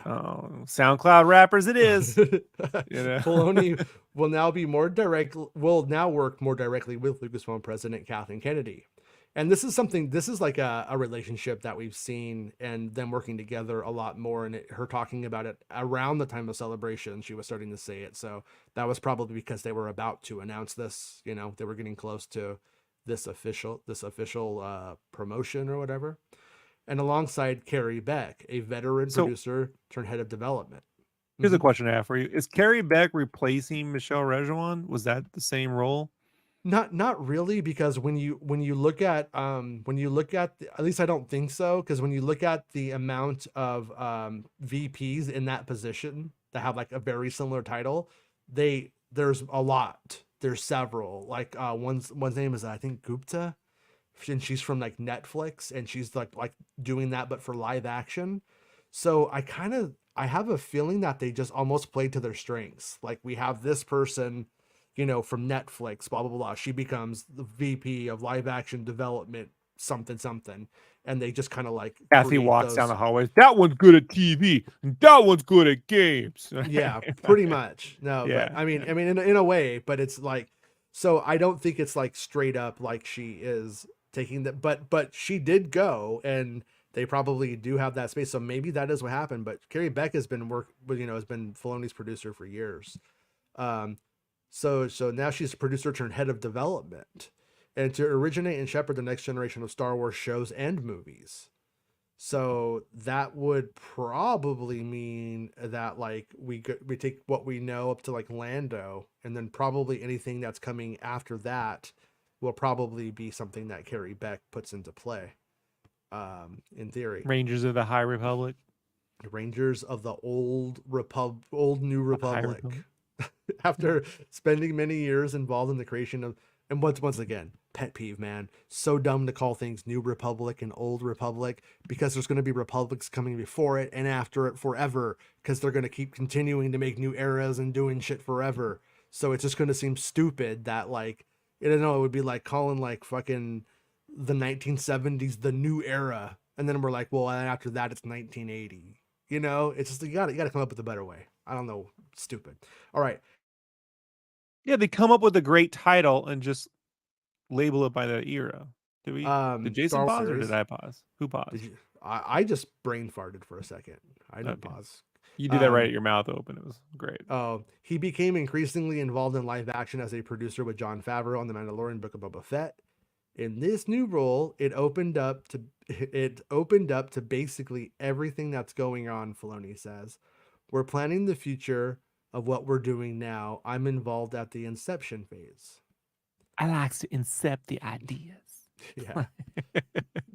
Oh, SoundCloud rappers it is. Filoni will now work more directly with Lucasfilm President Kathleen Kennedy. And this is like a relationship that we've seen, and them working together a lot more, and her talking about it around the time of Celebration, she was starting to say it. So that was probably because they were about to announce this, they were getting close to this official promotion or whatever. and alongside Carrie Beck, a veteran So producer turned head of development. here's a question I have for you: is Carrie Beck replacing Michelle Rejoin? Was that the same role? Not really, because when you look at at least I don't think so, because when you look at the amount of VPs in that position that have like a very similar title, there's a lot. There's several. Like one's name is, I think, Gupta, and she's from like Netflix, and she's like doing that but for live action. So I have a feeling that they just almost played to their strengths. Like, we have this person, from Netflix, blah blah blah. She becomes the VP of live action development, something something, and they just kind of like Kathy create walks down those. the hallways. That one's good at TV, and that one's good at games. Yeah, pretty much. No, but Yeah, I mean, in a way, but it's like, so I don't think it's like straight up like she is taking that, but she did go, and they probably do have that space. So maybe that is what happened. But Carrie Beck has been has been Filoni's producer for years. Um, so now she's a producer turned head of development, and to originate and shepherd the next generation of Star Wars shows and movies. So that would probably mean that like we take what we know up to like Lando, and then probably anything that's coming after that will probably be something that Carrie Beck puts into play. In theory, Rangers of the High Republic. Rangers of the old New High Republic. Republic. After spending many years involved in the creation of, and once again, pet peeve, man, so dumb to call things New Republic and Old Republic, because there's going to be republics coming before it and after it forever, because they're going to keep continuing to make new eras and doing shit forever. So it's just going to seem stupid that, like, I don't know, it would be like calling like fucking the 1970s the new era, and then we're like, well, after that it's 1980. It's just, you got to come up with a better way. I don't know, stupid. All right. Yeah, they come up with a great title and just label it by the era. Did we? Did Jason Star Wars pause or series. did I pause? Who paused? Did you? I just brain farted for a second. I didn't pause. You did that right at your mouth open. It was great. Oh, he became increasingly involved in live action as a producer with Jon Favreau on The Mandalorian, Book of Boba Fett. In this new role, it opened up to basically everything that's going on. Filoni says, "We're planning the future of what we're doing now. I'm involved at the inception phase." I like to incept the ideas. Yeah.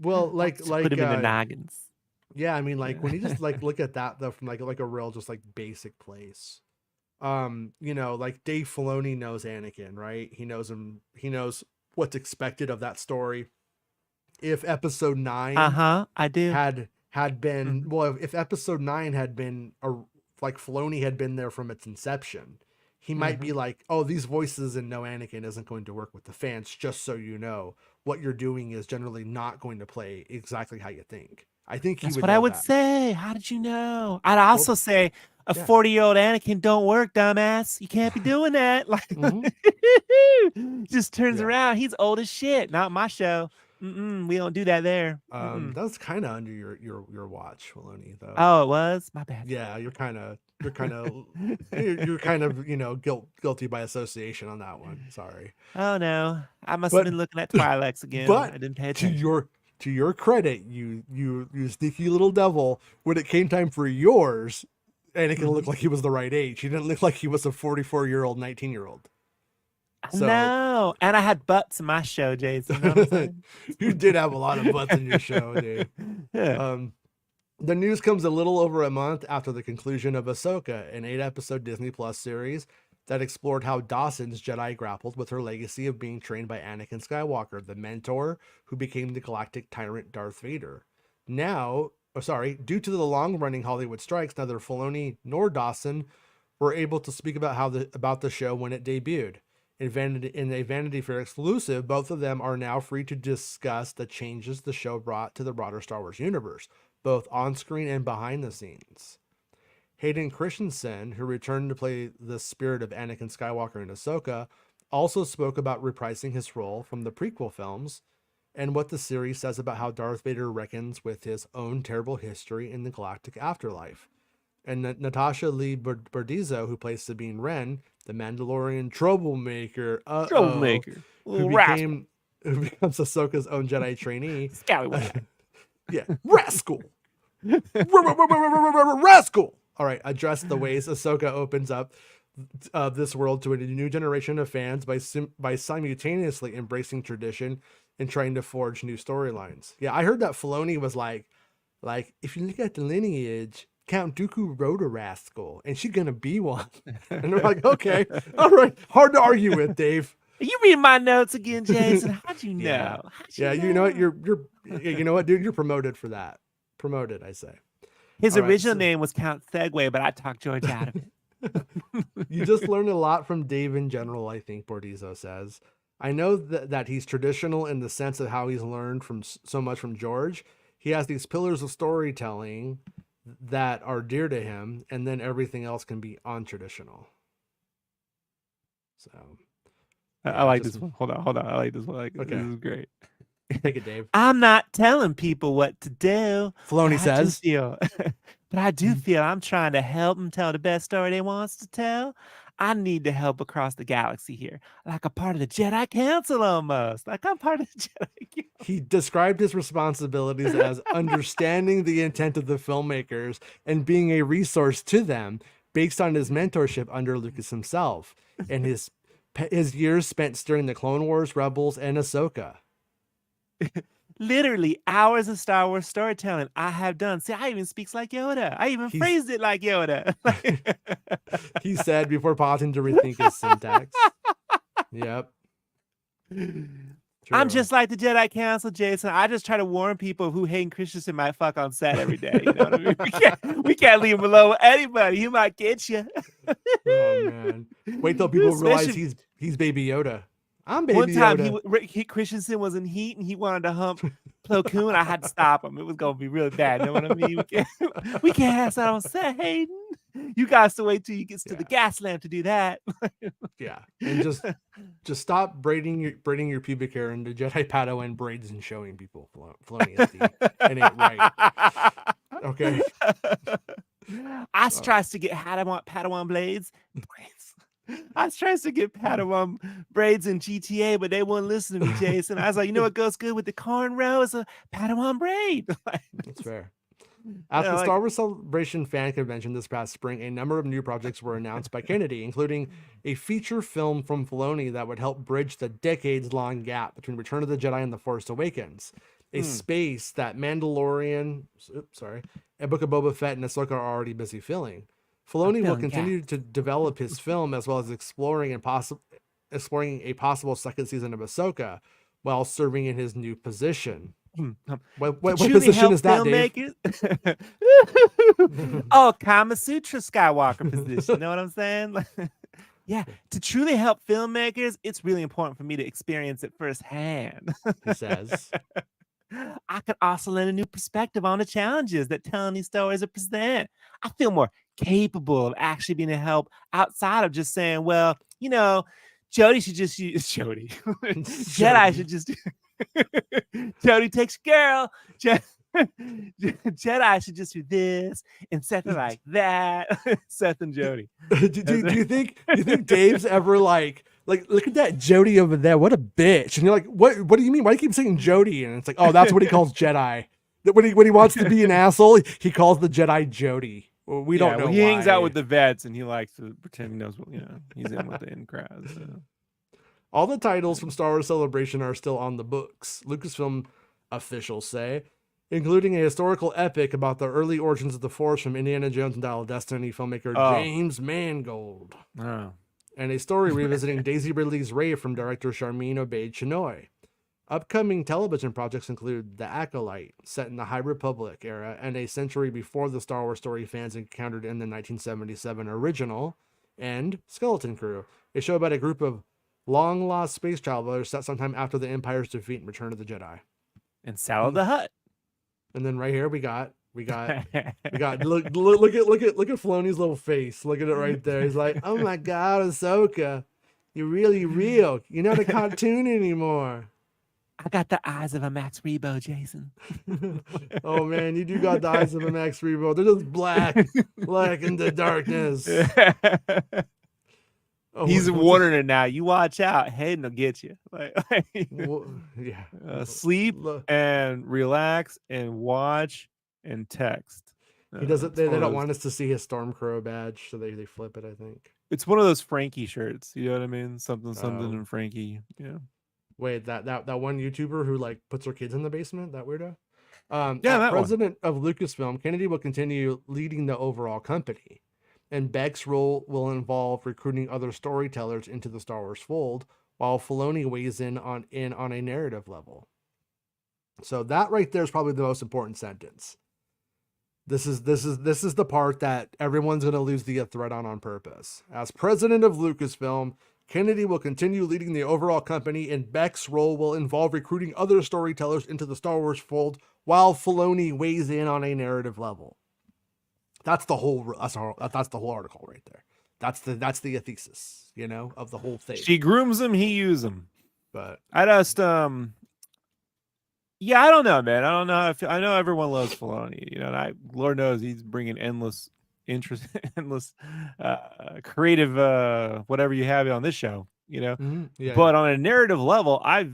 Well, like put them in the noggins. Yeah, I mean, like when you just like look at that though from like a real just like basic place. Like Dave Filoni knows Anakin, right? He knows him. He knows what's expected of that story. If episode 9 I do. had been well, if episode 9 had been like Filoni had been there from its inception, he might be like, oh, these voices in No Anakin isn't going to work with the fans, just so you know. What you're doing is generally not going to play exactly how you think. I think that's what I would say. How did you know? I'd also say a 40-year-old Anakin don't work, dumbass. You can't be doing that. Like, just turns around. He's old as shit. Not my show. We don't do that there. That's kind of under your watch, Filoni, though. Oh, it was? My bad. Yeah, you're kind of guilty by association on that one. Sorry. Oh no, I must have been looking at Twi'leks again. But I didn't pay attention. To your credit, you sneaky little devil, when it came time for yours, Anakin looked like he was the right age. He didn't look like he was a 44-year-old, 19-year-old. So, no, and I had butts in my show, Jason. You know what I'm saying? You did have a lot of butts in your show, dude. Yeah. The news comes a little over a month after the conclusion of Ahsoka, an 8-episode Disney Plus series that explored how Dawson's Jedi grappled with her legacy of being trained by Anakin Skywalker, the mentor who became the galactic tyrant Darth Vader. Due to the long-running Hollywood strikes, neither Filoni nor Dawson were able to speak about the show when it debuted. In a Vanity Fair exclusive, both of them are now free to discuss the changes the show brought to the broader Star Wars universe, both on screen and behind the scenes. Hayden Christensen, who returned to play the spirit of Anakin Skywalker in Ahsoka, also spoke about reprising his role from the prequel films and what the series says about how Darth Vader reckons with his own terrible history in the galactic afterlife. And Natasha Lee Bordizzo, who plays Sabine Wren, the Mandalorian troublemaker, who becomes Ahsoka's own Jedi trainee, Yeah, rascal. Rascal. All right, address the ways Ahsoka opens up this world to a new generation of fans by simultaneously embracing tradition and trying to forge new storylines. Yeah, I heard that Filoni was like if you look at the lineage, Count Dooku rode a rascal, and she's gonna be one. And they're like, okay, all right, hard to argue with, Dave. You read my notes again, Jason. How'd you know? Yeah, How'd you know what? You're you know what, dude? You're promoted for that. Promoted, I say. His original name was Count Segway, but I talked George out of it. You just learned a lot from Dave in general, I think Bordizzo says. I know that he's traditional in the sense of how he's learned from so much from George. He has these pillars of storytelling that are dear to him, and then everything else can be untraditional. So yeah, I like this one. Hold on. I like this one. Okay. This is great. Take it, Dave. I'm not telling people what to do. Filoni says. But I do feel I'm trying to help them tell the best story they wants to tell. I need to help across the galaxy here, like a part of the Jedi Council almost. Like I'm part of the Jedi Council. He described his responsibilities as understanding the intent of the filmmakers and being a resource to them based on his mentorship under Lucas himself and his years spent steering the Clone Wars, Rebels, and Ahsoka. Literally hours of Star Wars storytelling I have done. See, I even speaks like Yoda. I even phrased it like Yoda. He said before pausing to rethink his syntax. Yep. True. I'm just like the Jedi Council, Jason. I just try to warn people who Hayden Christensen might fuck on set every day. You know what I mean? We can't leave him alone with anybody. He might get you. Oh man! Wait till people realize he's Baby Yoda. I'm Baby One time Yoda. Christensen was in heat and he wanted to hump Plo Koon. I had to stop him. It was gonna be really bad. You know what I mean? We can't have that on set, Hayden. You guys to wait till you get to the gas lamp to do that. Yeah, and just stop braiding your pubic hair into Jedi Padawan braids and showing people Filoni it ain't right. Okay. I tries to get Padawan braids. I tries to get Padawan braids in GTA, but they wouldn't listen to me, Jason. I was like, you know what goes good with the cornrow is a Padawan braid. That's fair. At the Star Wars Celebration fan convention this past spring, a number of new projects were announced by Kennedy, including a feature film from Filoni that would help bridge the decades-long gap between Return of the Jedi and The Force Awakens. A space that Mandalorian, and Book of Boba Fett and Ahsoka are already busy filling. Filoni will continue to develop his film as well as exploring a possible second season of Ahsoka while serving in his new position. What position is that, Dave? Oh, Kama Sutra Skywalker position. You know what I'm saying? Yeah, to truly help filmmakers, it's really important for me to experience it firsthand. He says. I could also lend a new perspective on the challenges that telling these stories present. I feel more capable of actually being a help outside of just saying, well, you know, Jody should just use Jody. Jedi should just Jody takes girl. Jedi should just do this and Seth like that. Seth and Jody. do you think Dave's ever like look at that Jody over there, what a bitch, and you're like, what do you mean, why do you keep saying Jody? And it's like, oh, that's what he calls Jedi. When he wants to be an asshole, he calls the Jedi Jody. Well, we don't know. He hangs out with the vets and he likes to pretend he knows what, he's in with the in crowd. So. All the titles from Star Wars Celebration are still on the books, Lucasfilm officials say, including a historical epic about the early origins of the Force from Indiana Jones and Dial of Destiny filmmaker James Mangold. Oh. And a story revisiting Daisy Ridley's Rey from director Sharmeen Obaid-Chinoy. Upcoming television projects include The Acolyte, set in the High Republic era and a century before the Star Wars story fans encountered in the 1977 original, and Skeleton Crew, a show about a group of long-lost space travelers set sometime after the Empire's defeat in Return of the Jedi. And Salad the Hutt. And then right here we got look at Filoni's little face. Look at it right there. He's like, oh my god, Ahsoka, you're really real. You're not a cartoon anymore. I got the eyes of a Max Rebo, Jason. Oh man, you do got the eyes of a Max Rebo. They're just black in the darkness. Oh, He's what's warning it now. You watch out. Hayden will get you. yeah. Sleep and relax and watch and text. He doesn't. They don't want us to see his Stormcrow badge, so they flip it. I think it's one of those Frankie shirts. You know what I mean? Something and Frankie. Yeah. Wait, that one YouTuber who like puts her kids in the basement. That weirdo. Yeah, as president of Lucasfilm, Kennedy will continue leading the overall company, and Beck's role will involve recruiting other storytellers into the Star Wars fold, while Filoni weighs in on a narrative level. So that right there is probably the most important sentence. This is the part that everyone's going to lose the thread on purpose. As president of Lucasfilm, Kennedy will continue leading the overall company, and Beck's role will involve recruiting other storytellers into the Star Wars fold, while Filoni weighs in on a narrative level. That's the whole article right there. That's the thesis, of the whole thing. She grooms him, he uses him. But I just yeah, I don't know, man. I don't know. I know everyone loves Filoni, and Lord knows he's bringing endless interest, endless creative whatever you have on this show, Mm-hmm. Yeah, but on a narrative level, I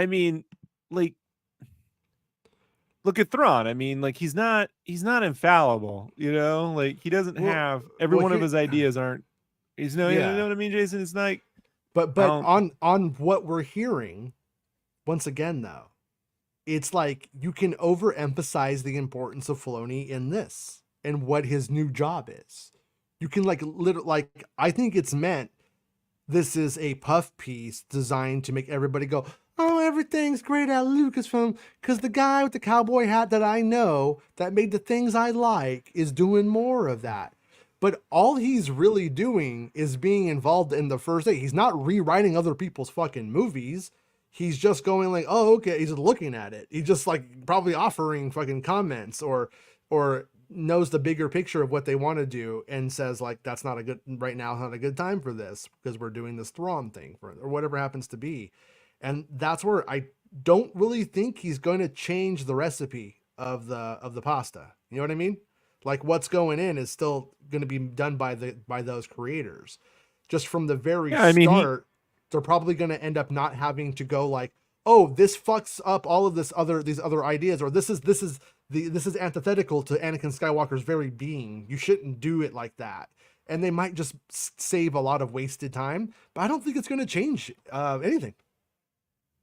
mean, like, look at Thrawn. I mean, like, he's not infallible, like he doesn't have every one of his ideas aren't. You know what I mean, Jason? It's like, but on what we're hearing, once again though, it's like you can overemphasize the importance of Filoni in this and what his new job is. You can I think it's meant this is a puff piece designed to make everybody go, oh, everything's great at Lucasfilm because the guy with the cowboy hat that I know that made the things I like is doing more of that. But all he's really doing is being involved in the first day. He's not rewriting other people's fucking movies. He's just going like, oh, okay. He's just looking at it. He's just like probably offering fucking comments or knows the bigger picture of what they want to do and says like, that's not a good, right now, not a good time for this because we're doing this Thrawn thing or whatever happens to be. And that's where I don't really think he's going to change the recipe of the pasta. You know what I mean? Like what's going in is still going to be done by those creators. Just from the very start, they're probably going to end up not having to go like, oh, this fucks up all of these other ideas, or this is antithetical to Anakin Skywalker's very being. You shouldn't do it like that. And they might just save a lot of wasted time, but I don't think it's going to change anything.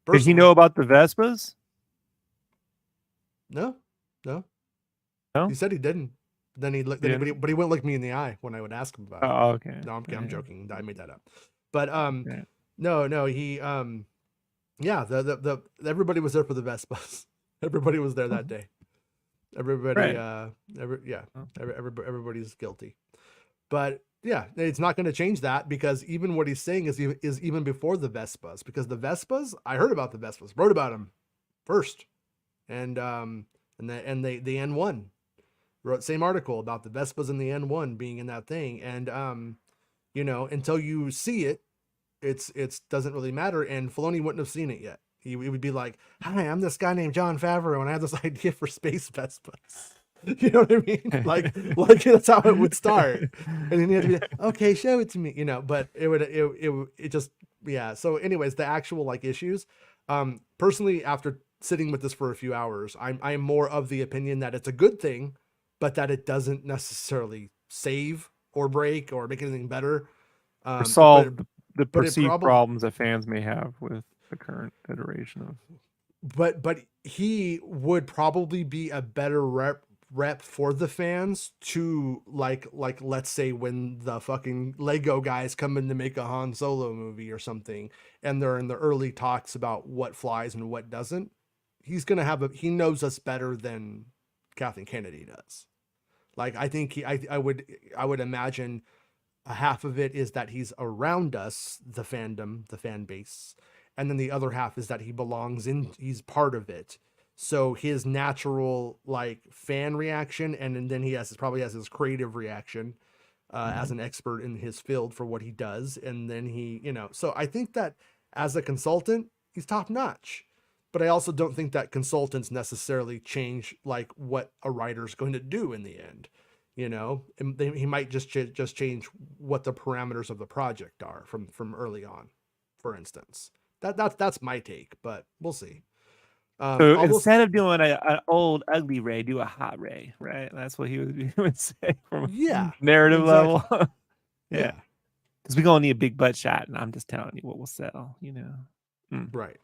Personally. Did he know about the Vespas? No. He said he didn't. Then he looked, but he wouldn't look me in the eye when I would ask him about it. Oh, okay. No, I'm joking. I made that up. But no, he the everybody was there for the Vespas. Everybody was there that day. Everybody, everybody's guilty. But yeah, it's not going to change that because even what he's saying is even before the Vespas, because the Vespas, I heard about the Vespas, wrote about them first, and the N1 wrote same article about the Vespas and the N1 being in that thing, and until you see it, it's doesn't really matter, and Filoni wouldn't have seen it yet. He would be like, "Hi, I'm this guy named Jon Favreau, and I have this idea for space Vespas." You know what I mean? Like that's how it would start, and then he had to be like, "Okay, show it to me," But it just yeah. So, anyways, the actual like issues. Personally, after sitting with this for a few hours, I'm more of the opinion that it's a good thing, but that it doesn't necessarily save or break or make anything better. Or solve the perceived problems that fans may have with the current iteration of. But he would probably be a better rep for the fans to like let's say when the fucking Lego guys come in to make a Han Solo movie or something, and they're in the early talks about what flies and what doesn't. He's gonna he knows us better than Kathleen Kennedy does. Like I think I would imagine a half of it is that he's around us, the fandom, the fan base, and then the other half is that he belongs in, he's part of it. So his natural like fan reaction, and then he probably has his creative reaction as an expert in his field for what he does, and then he, so I think that as a consultant, he's top notch. But I also don't think that consultants necessarily change like what a writer's going to do in the end. You know, and he might just change what the parameters of the project are from early on, for instance. That's my take, but we'll see. So All those, instead of doing an old ugly Ray, do a hot Ray, right? That's what he would say from a yeah, narrative level. exactly, Yeah, yeah, because we're gonna need a big butt shot, and I'm just telling you what will sell. right.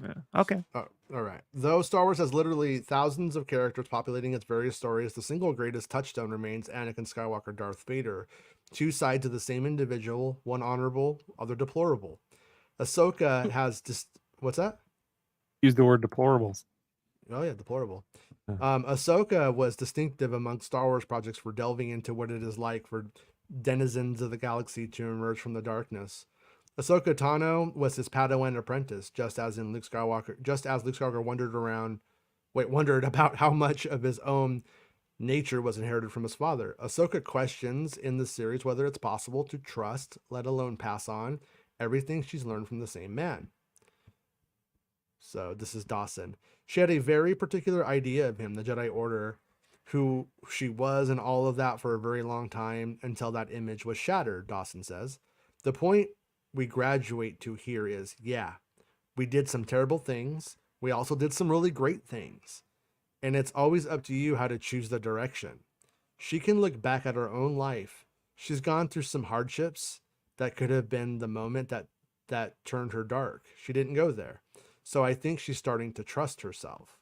Yeah. Okay. Oh, all right. Though Star Wars has literally thousands of characters populating its various stories, the single greatest touchstone remains Anakin Skywalker, Darth Vader, two sides of the same individual, one honorable, other deplorable. Ahsoka has just what's that? Use the word deplorables. Oh yeah, deplorable. Ahsoka was distinctive among Star Wars projects for delving into what it is like for denizens of the galaxy to emerge from the darkness. Ahsoka Tano was his Padawan apprentice, just as Luke Skywalker wondered about how much of his own nature was inherited from his father. Ahsoka questions in the series whether it's possible to trust, let alone pass on, everything she's learned from the same man. So this is Dawson. She had a very particular idea of him, the Jedi Order, who she was, and all of that for a very long time until that image was shattered, Dawson says. The point we graduate to here is, yeah, we did some terrible things. We also did some really great things. And it's always up to you how to choose the direction. She can look back at her own life. She's gone through some hardships that could have been the moment that turned her dark. She didn't go there. So I think she's starting to trust herself.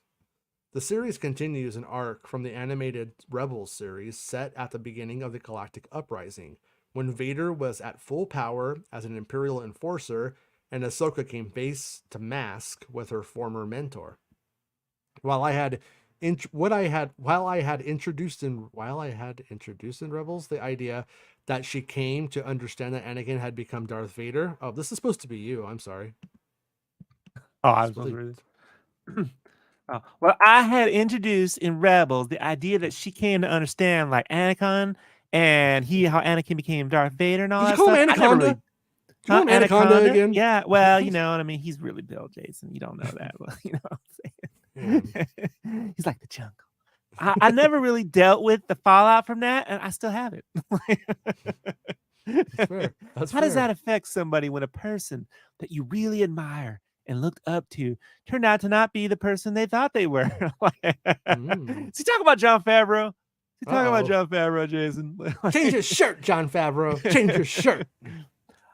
The series continues an arc from the animated Rebels series set at the beginning of the Galactic Uprising, when Vader was at full power as an Imperial enforcer and Ahsoka came face to mask with her former mentor. While I had introduced in Rebels the idea that she came to understand that Anakin had become Darth Vader. Oh, this is supposed to be you. I'm sorry. Oh, I was supposed to read this. Well, I had introduced in Rebels the idea that she came to understand, like Anakin, and how Anakin became Darth Vader and all Did you that call stuff. him I never Anaconda? really, Did you call him Anaconda Anaconda. again? Yeah, well, you know what I mean. He's really built, Jason. You don't know that, but you know what I'm saying. He's like the jungle. I never really dealt with the fallout from that, and I still have it. That's fair. That's How does fair. that affect somebody when a person that you really admire and looked up to turned out to not be the person they thought they were? Is he talking about Jon Favreau? Is he talking about Jon Favreau, Jason? Change your shirt, Jon Favreau. Change your shirt.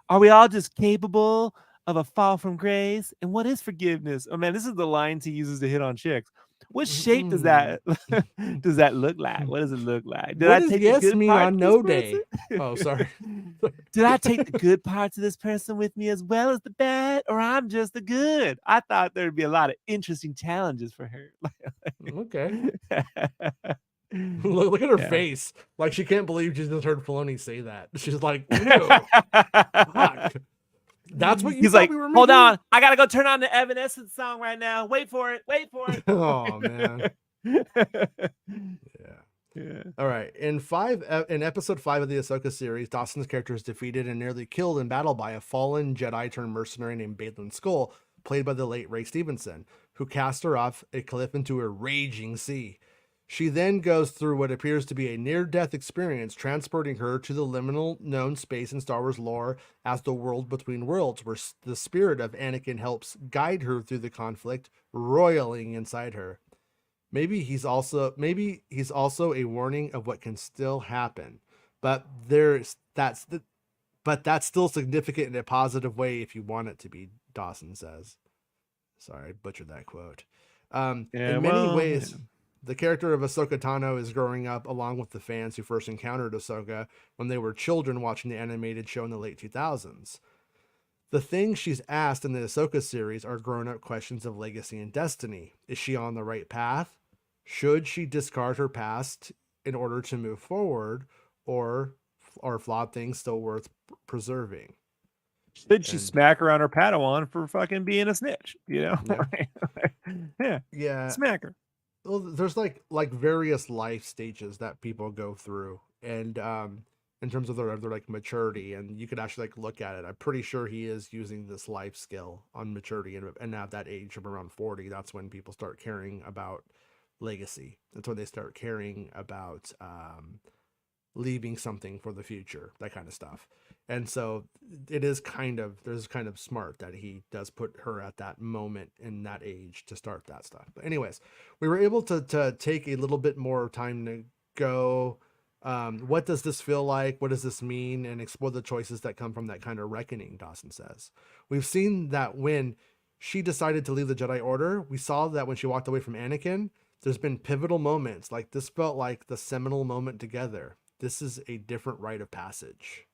Are we all just capable of a fall from grace? And what is forgiveness? Oh man, this is the lines he uses to hit on chicks. What shape does that look like? What does it look like? Did What I does take the yes good mean parts on of this no person? day? Oh, sorry. Did I take the good parts of this person with me as well as the bad, or I'm just the good? I thought there'd be a lot of interesting challenges for her. Okay. Look at her Yeah. face. Like she can't believe she just heard Filoni say that. She's like, no. Fuck. That's what you He's thought like, we were hold making? on, I gotta go turn on the Evanescence song right now. Wait for it. Oh man. Yeah. Yeah. All right. In episode 5 of the Ahsoka series, Dawson's character is defeated and nearly killed in battle by a fallen Jedi turned mercenary named Balin Skull, played by the late Ray Stevenson, who cast her off a cliff into a raging sea. She then goes through what appears to be a near-death experience, transporting her to the liminal known space in Star Wars lore as the world between worlds, where the spirit of Anakin helps guide her through the conflict, roiling inside her. Maybe he's also a warning of what can still happen, but that's still significant in a positive way if you want it to be. Dawson says. Sorry, I butchered that quote. In many ways, the character of Ahsoka Tano is growing up along with the fans who first encountered Ahsoka when they were children watching the animated show in the late 2000s. The things she's asked in the Ahsoka series are grown-up questions of legacy and destiny. Is she on the right path? Should she discard her past in order to move forward, or are flawed things still worth preserving? Should she smack her on her Padawan for fucking being a snitch? You know? Yeah. Yeah. Smack her. Well, there's like various life stages that people go through, and in terms of their like maturity, and you could actually like look at it. I'm pretty sure he is using this life skill on maturity, and at that age of around 40, that's when people start caring about legacy. That's when they start caring about leaving something for the future, that kind of stuff. And so there's kind of smart that he does put her at that moment in that age to start that stuff. But anyways, we were able to take a little bit more time to go, what does this feel like? What does this mean? And explore the choices that come from that kind of reckoning, Dawson says. We've seen that when she decided to leave the Jedi Order, we saw that when she walked away from Anakin, there's been pivotal moments. Like this felt like the seminal moment together. This is a different rite of passage.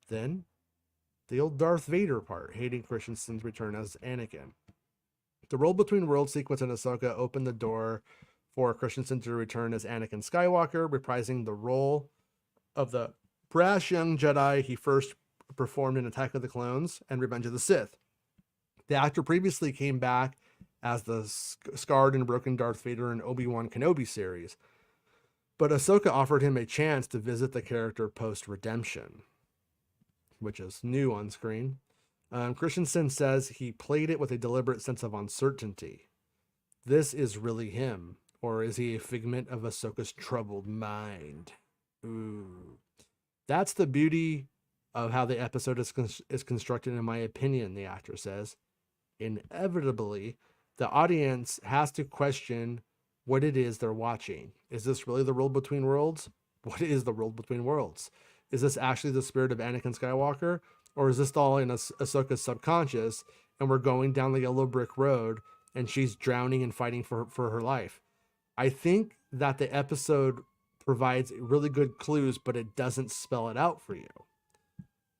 Then, the old Darth Vader part, Hayden Christensen's return as Anakin. The Roll Between Worlds sequence in Ahsoka opened the door for Christensen to return as Anakin Skywalker, reprising the role of the brash young Jedi he first performed in Attack of the Clones and Revenge of the Sith. The actor previously came back as the scarred and broken Darth Vader in Obi-Wan Kenobi series, but Ahsoka offered him a chance to visit the character post-redemption, which is new on screen. Christensen says he played it with a deliberate sense of uncertainty. This is really him, or is he a figment of Ahsoka's troubled mind? Ooh. That's the beauty of how the episode is constructed, in my opinion, the actor says. Inevitably, the audience has to question what it is they're watching. Is this really the Roll Between Worlds? What is the Roll Between Worlds? Is this actually the spirit of Anakin Skywalker? Or is this all in Ahsoka's subconscious and we're going down the yellow brick road and she's drowning and fighting for her life? I think that the episode provides really good clues, but it doesn't spell it out for you.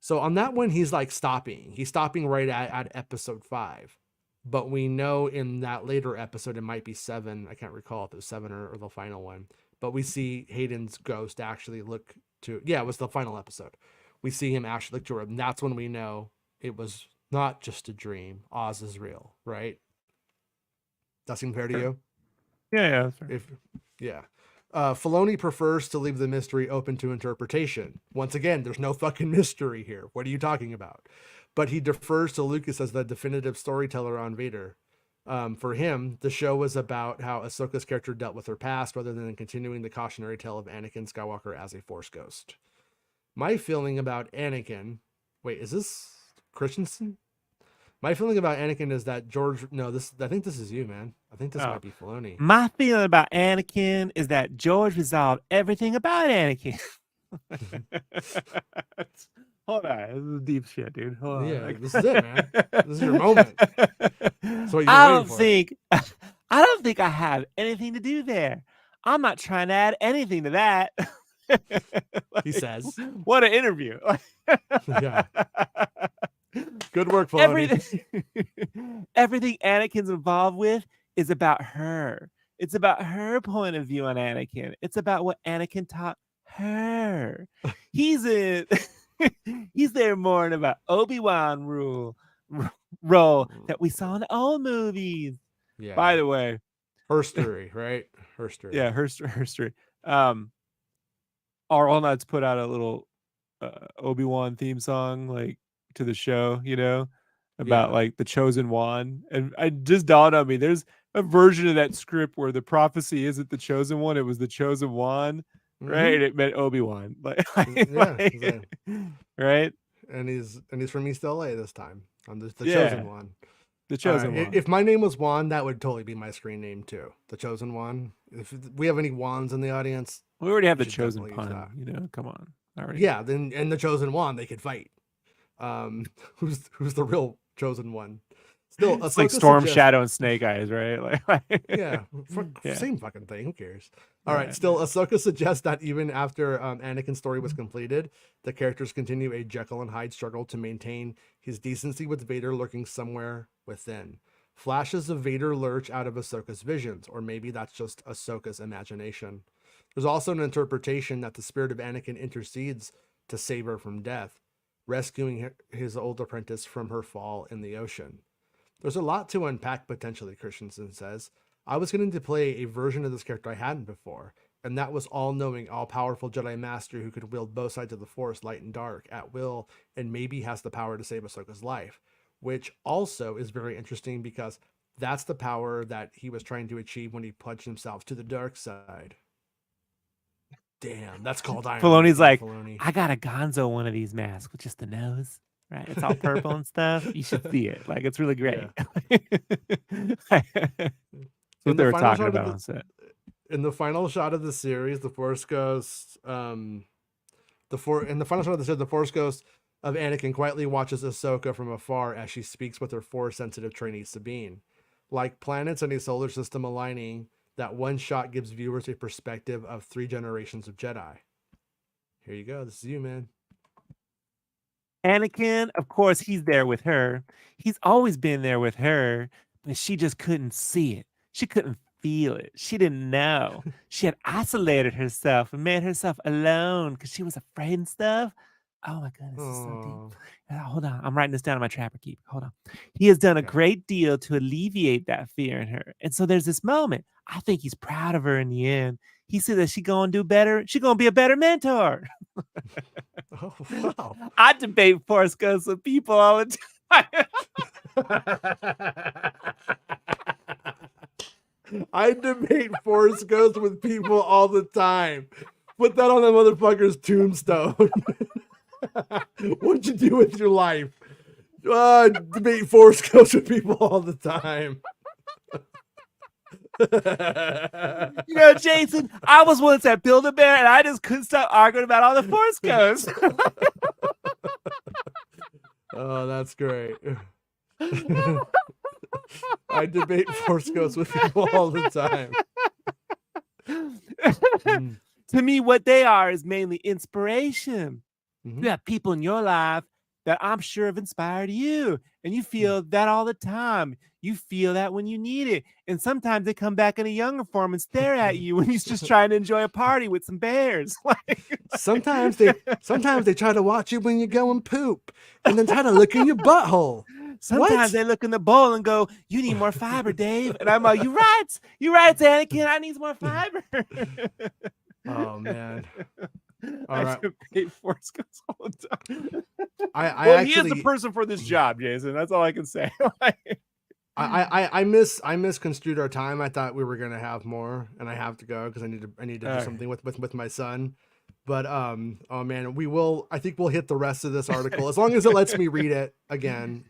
So on that one, he's like stopping. He's stopping right at episode 5. But we know in that later episode, it might be 7. I can't recall if it was 7 or the final one. But we see Hayden's ghost actually look to, it was the final episode. We see him actually look to her, and that's when we know it was not just a dream. Oz is real, right? That seem fair to you? Yeah, that's fair. Filoni prefers to leave the mystery open to interpretation. Once again, there's no fucking mystery here. What are you talking about? But he defers to Lucas as the definitive storyteller on Vader. For him, the show was about how Ahsoka's character dealt with her past rather than continuing the cautionary tale of Anakin Skywalker as a Force ghost. My feeling about Anakin... Wait, is this Christensen? My feeling about Anakin is that I think this is you, man. I think this might be Filoni. My feeling about Anakin is that George resolved everything about Anakin. Hold on, this is deep shit, dude. Hold on. This is it, man. This is your moment. So I don't think I have anything to do there. I'm not trying to add anything to that. He says. What an interview. Yeah. Good work, Filoni. Everything Anakin's involved with is about her. It's about her point of view on Anakin. It's about what Anakin taught her. He's there more about Obi-Wan role that we saw in the old movies. Yeah. By the way, her story, right? Her story. Yeah, her story. Our All Nuts put out a little Obi-Wan theme song, like, to the show, about like the chosen one, and I just dawned on me there's a version of that script where the prophecy isn't the chosen one, it was the chosen one, right? And it meant Obi-Wan, right? And he's from East LA this time. I'm the chosen one. The chosen one. If my name was Juan, that would totally be my screen name too. The chosen one. If we have any Juans in the audience, we already have the chosen pun. Come on. Already. Yeah, then and the chosen one, they could fight. Who's the real chosen one? Still, it's like Storm Shadow and Snake Eyes, right? Same fucking thing. Who cares? All right. Still, Ahsoka suggests that even after Anakin's story was completed, the characters continue a Jekyll and Hyde struggle to maintain his decency, with Vader lurking somewhere within. Flashes of Vader lurch out of Ahsoka's visions, or maybe that's just Ahsoka's imagination. There's also an interpretation that the spirit of Anakin intercedes to save her from death, rescuing his old apprentice from her fall in the ocean. There's a lot to unpack potentially, Christensen says. I was going to play a version of this character I hadn't before, and that was all-knowing, all-powerful Jedi Master who could wield both sides of the Force, light and dark, at will, and maybe has the power to save Ahsoka's life, which also is very interesting because that's the power that he was trying to achieve when he pledged himself to the dark side. Damn, that's called Iron Filoni's Man. like, Filoni. I got a Gonzo one of these masks with just the nose, right? It's all purple and stuff. You should see it. Like, it's really great. That's what they were talking about on set. In the final shot of the series, the Force Ghost, in the final shot of the series, the Force Ghost of Anakin quietly watches Ahsoka from afar as she speaks with her Force-sensitive trainee Sabine. Like planets in a solar system aligning, that one shot gives viewers a perspective of 3 generations of Jedi. Here you go. This is you, man. Anakin, of course, he's there with her. He's always been there with her, but she just couldn't see it. She couldn't feel it. She didn't know. She had isolated herself and made herself alone because she was afraid and stuff. Oh my goodness, this is so deep. Hold on. I'm writing this down in my trapper keep. Hold on. He has done a great deal to alleviate that fear in her. And so there's this moment. I think he's proud of her in the end. He said that she's going to do better. She's going to be a better mentor. Oh, wow. I debate Force Ghosts with people all the time. I debate Force Ghosts with people all the time. Put that on the motherfucker's tombstone. What'd you do with your life? Debate Force Ghosts with people all the time. Jason, I was once at Build-A-Bear and I just couldn't stop arguing about all the Force Ghosts. Oh, that's great. I debate Force Ghosts with people all the time. To me, what they are is mainly inspiration. You have people in your life that I'm sure have inspired you, and you feel that all the time. You feel that when you need it, and sometimes they come back in a younger form and stare at you when you're just trying to enjoy a party with some bears. Sometimes they try to watch you when you go and poop, and then try to look in your butthole. Sometimes they look in the bowl and go, "You need more fiber, Dave." And I'm like, "You right, Anakin. I need more fiber." Oh man. All right. Debate Force Ghosts all the time. Actually, he is the person for this job, Jason. That's all I can say. I misconstrued our time. I thought we were gonna have more, and I have to go because I need to do something with my son. But oh man, I think we'll hit the rest of this article as long as it lets me read it again.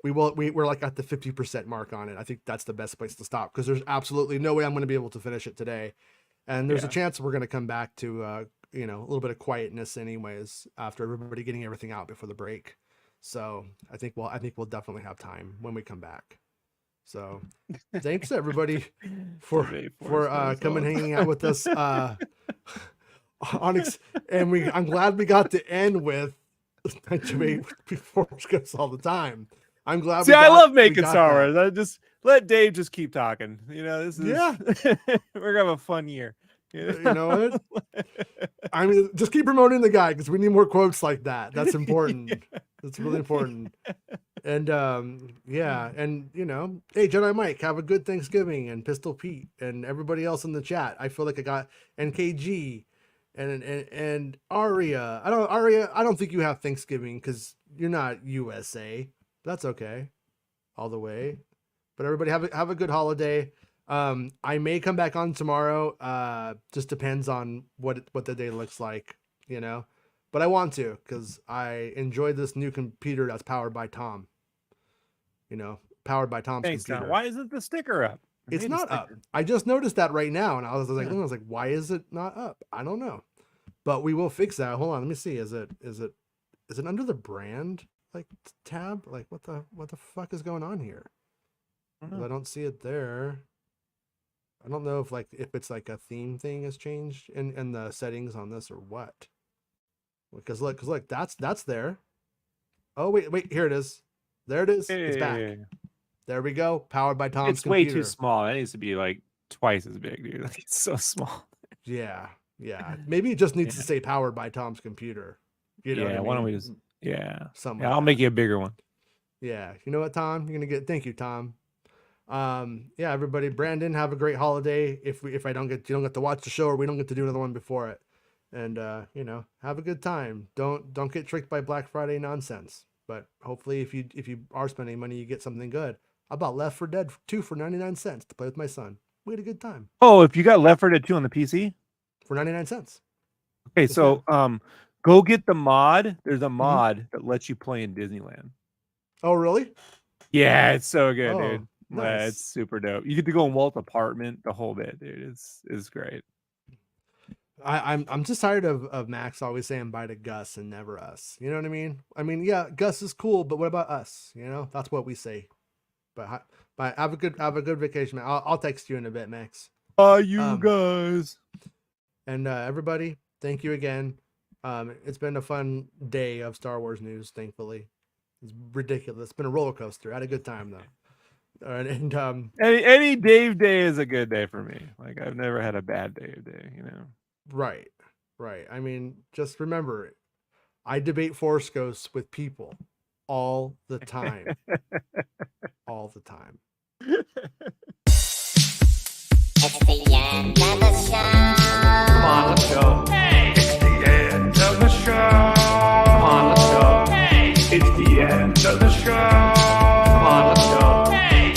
We're like at the 50% mark on it. I think that's the best place to stop because there's absolutely no way I'm going to be able to finish it today, and there's a chance we're going to come back to a little bit of quietness anyways after everybody getting everything out before the break. So I think we'll definitely have time when we come back. So thanks everybody for coming hanging out with us. I'm glad we got to end with Force Ghosts all the time. I'm glad. I love making Star Wars. I just let Dave just keep talking. This is we're gonna have a fun year. You know what? I mean, just keep promoting the guy because we need more quotes like that. That's important. That's really important. And and hey, Jedi Mike, have a good Thanksgiving, and Pistol Pete, and everybody else in the chat. I feel like I got NKG and Aria. I don't think you have Thanksgiving because you're not USA. That's okay, all the way. But everybody have a good holiday. I may come back on tomorrow. Just depends on what the day looks like, But I want to because I enjoy this new computer that's powered by Tom. Powered by Tom's computer. Tom. Why isn't the sticker up? It's not up. I just noticed that right now, and I was like, why is it not up? I don't know, but we will fix that. Hold on, let me see. Is it under the brand tab? Like what the fuck is going on here? I don't see it there. I don't know if it's like a theme thing has changed in the settings on this or what. Because look, that's there. Oh wait, here it is. There it is. It's back. There we go. Powered by Tom's computer. It's way too small. That needs to be like twice as big, dude. It's so small. Yeah. Maybe it just needs to say powered by Tom's computer. Why don't we just something? I'll make you a bigger one. Yeah. You know what, Tom? You're gonna get. Thank you, Tom. Everybody. Brandon, have a great holiday. If you don't get to watch the show, or we don't get to do another one before it, and have a good time. Don't get tricked by Black Friday nonsense. But hopefully, if you are spending money, you get something good. I bought Left 4 Dead 2 for 99 cents to play with my son. We had a good time. Oh, if you got Left 4 Dead 2 on the PC? for 99 cents. Okay, so go get the mod. There's a mod that lets you play in Disneyland. Oh, really? Yeah, it's so good, dude. Nice. It's super dope. You get to go in Walt's apartment, the whole bit, dude. It's great. I'm just tired of Max always saying bye to Gus and never us. You know what I mean? I mean, yeah, Gus is cool, but what about us? You know, that's what we say. But have a good vacation, man. I'll text you in a bit, Max. You guys. And everybody, thank you again. It's been a fun day of Star Wars news. Thankfully, it's ridiculous. It's been a roller coaster. I had a good time though. And any Dave day is a good day for me. Like I've never had a bad Dave day. You know. Right. I mean, just remember it. I debate Force Ghosts with people all the time. All the time. It's the end of the show. Come on, let's go. Hey! It's the end of the show. Come on, let's go. Hey! It's the end of the show. Come on, let's go. Hey!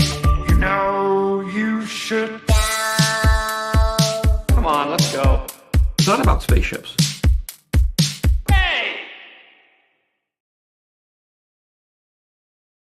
You know you should go. Come on, let's go. It's not about spaceships.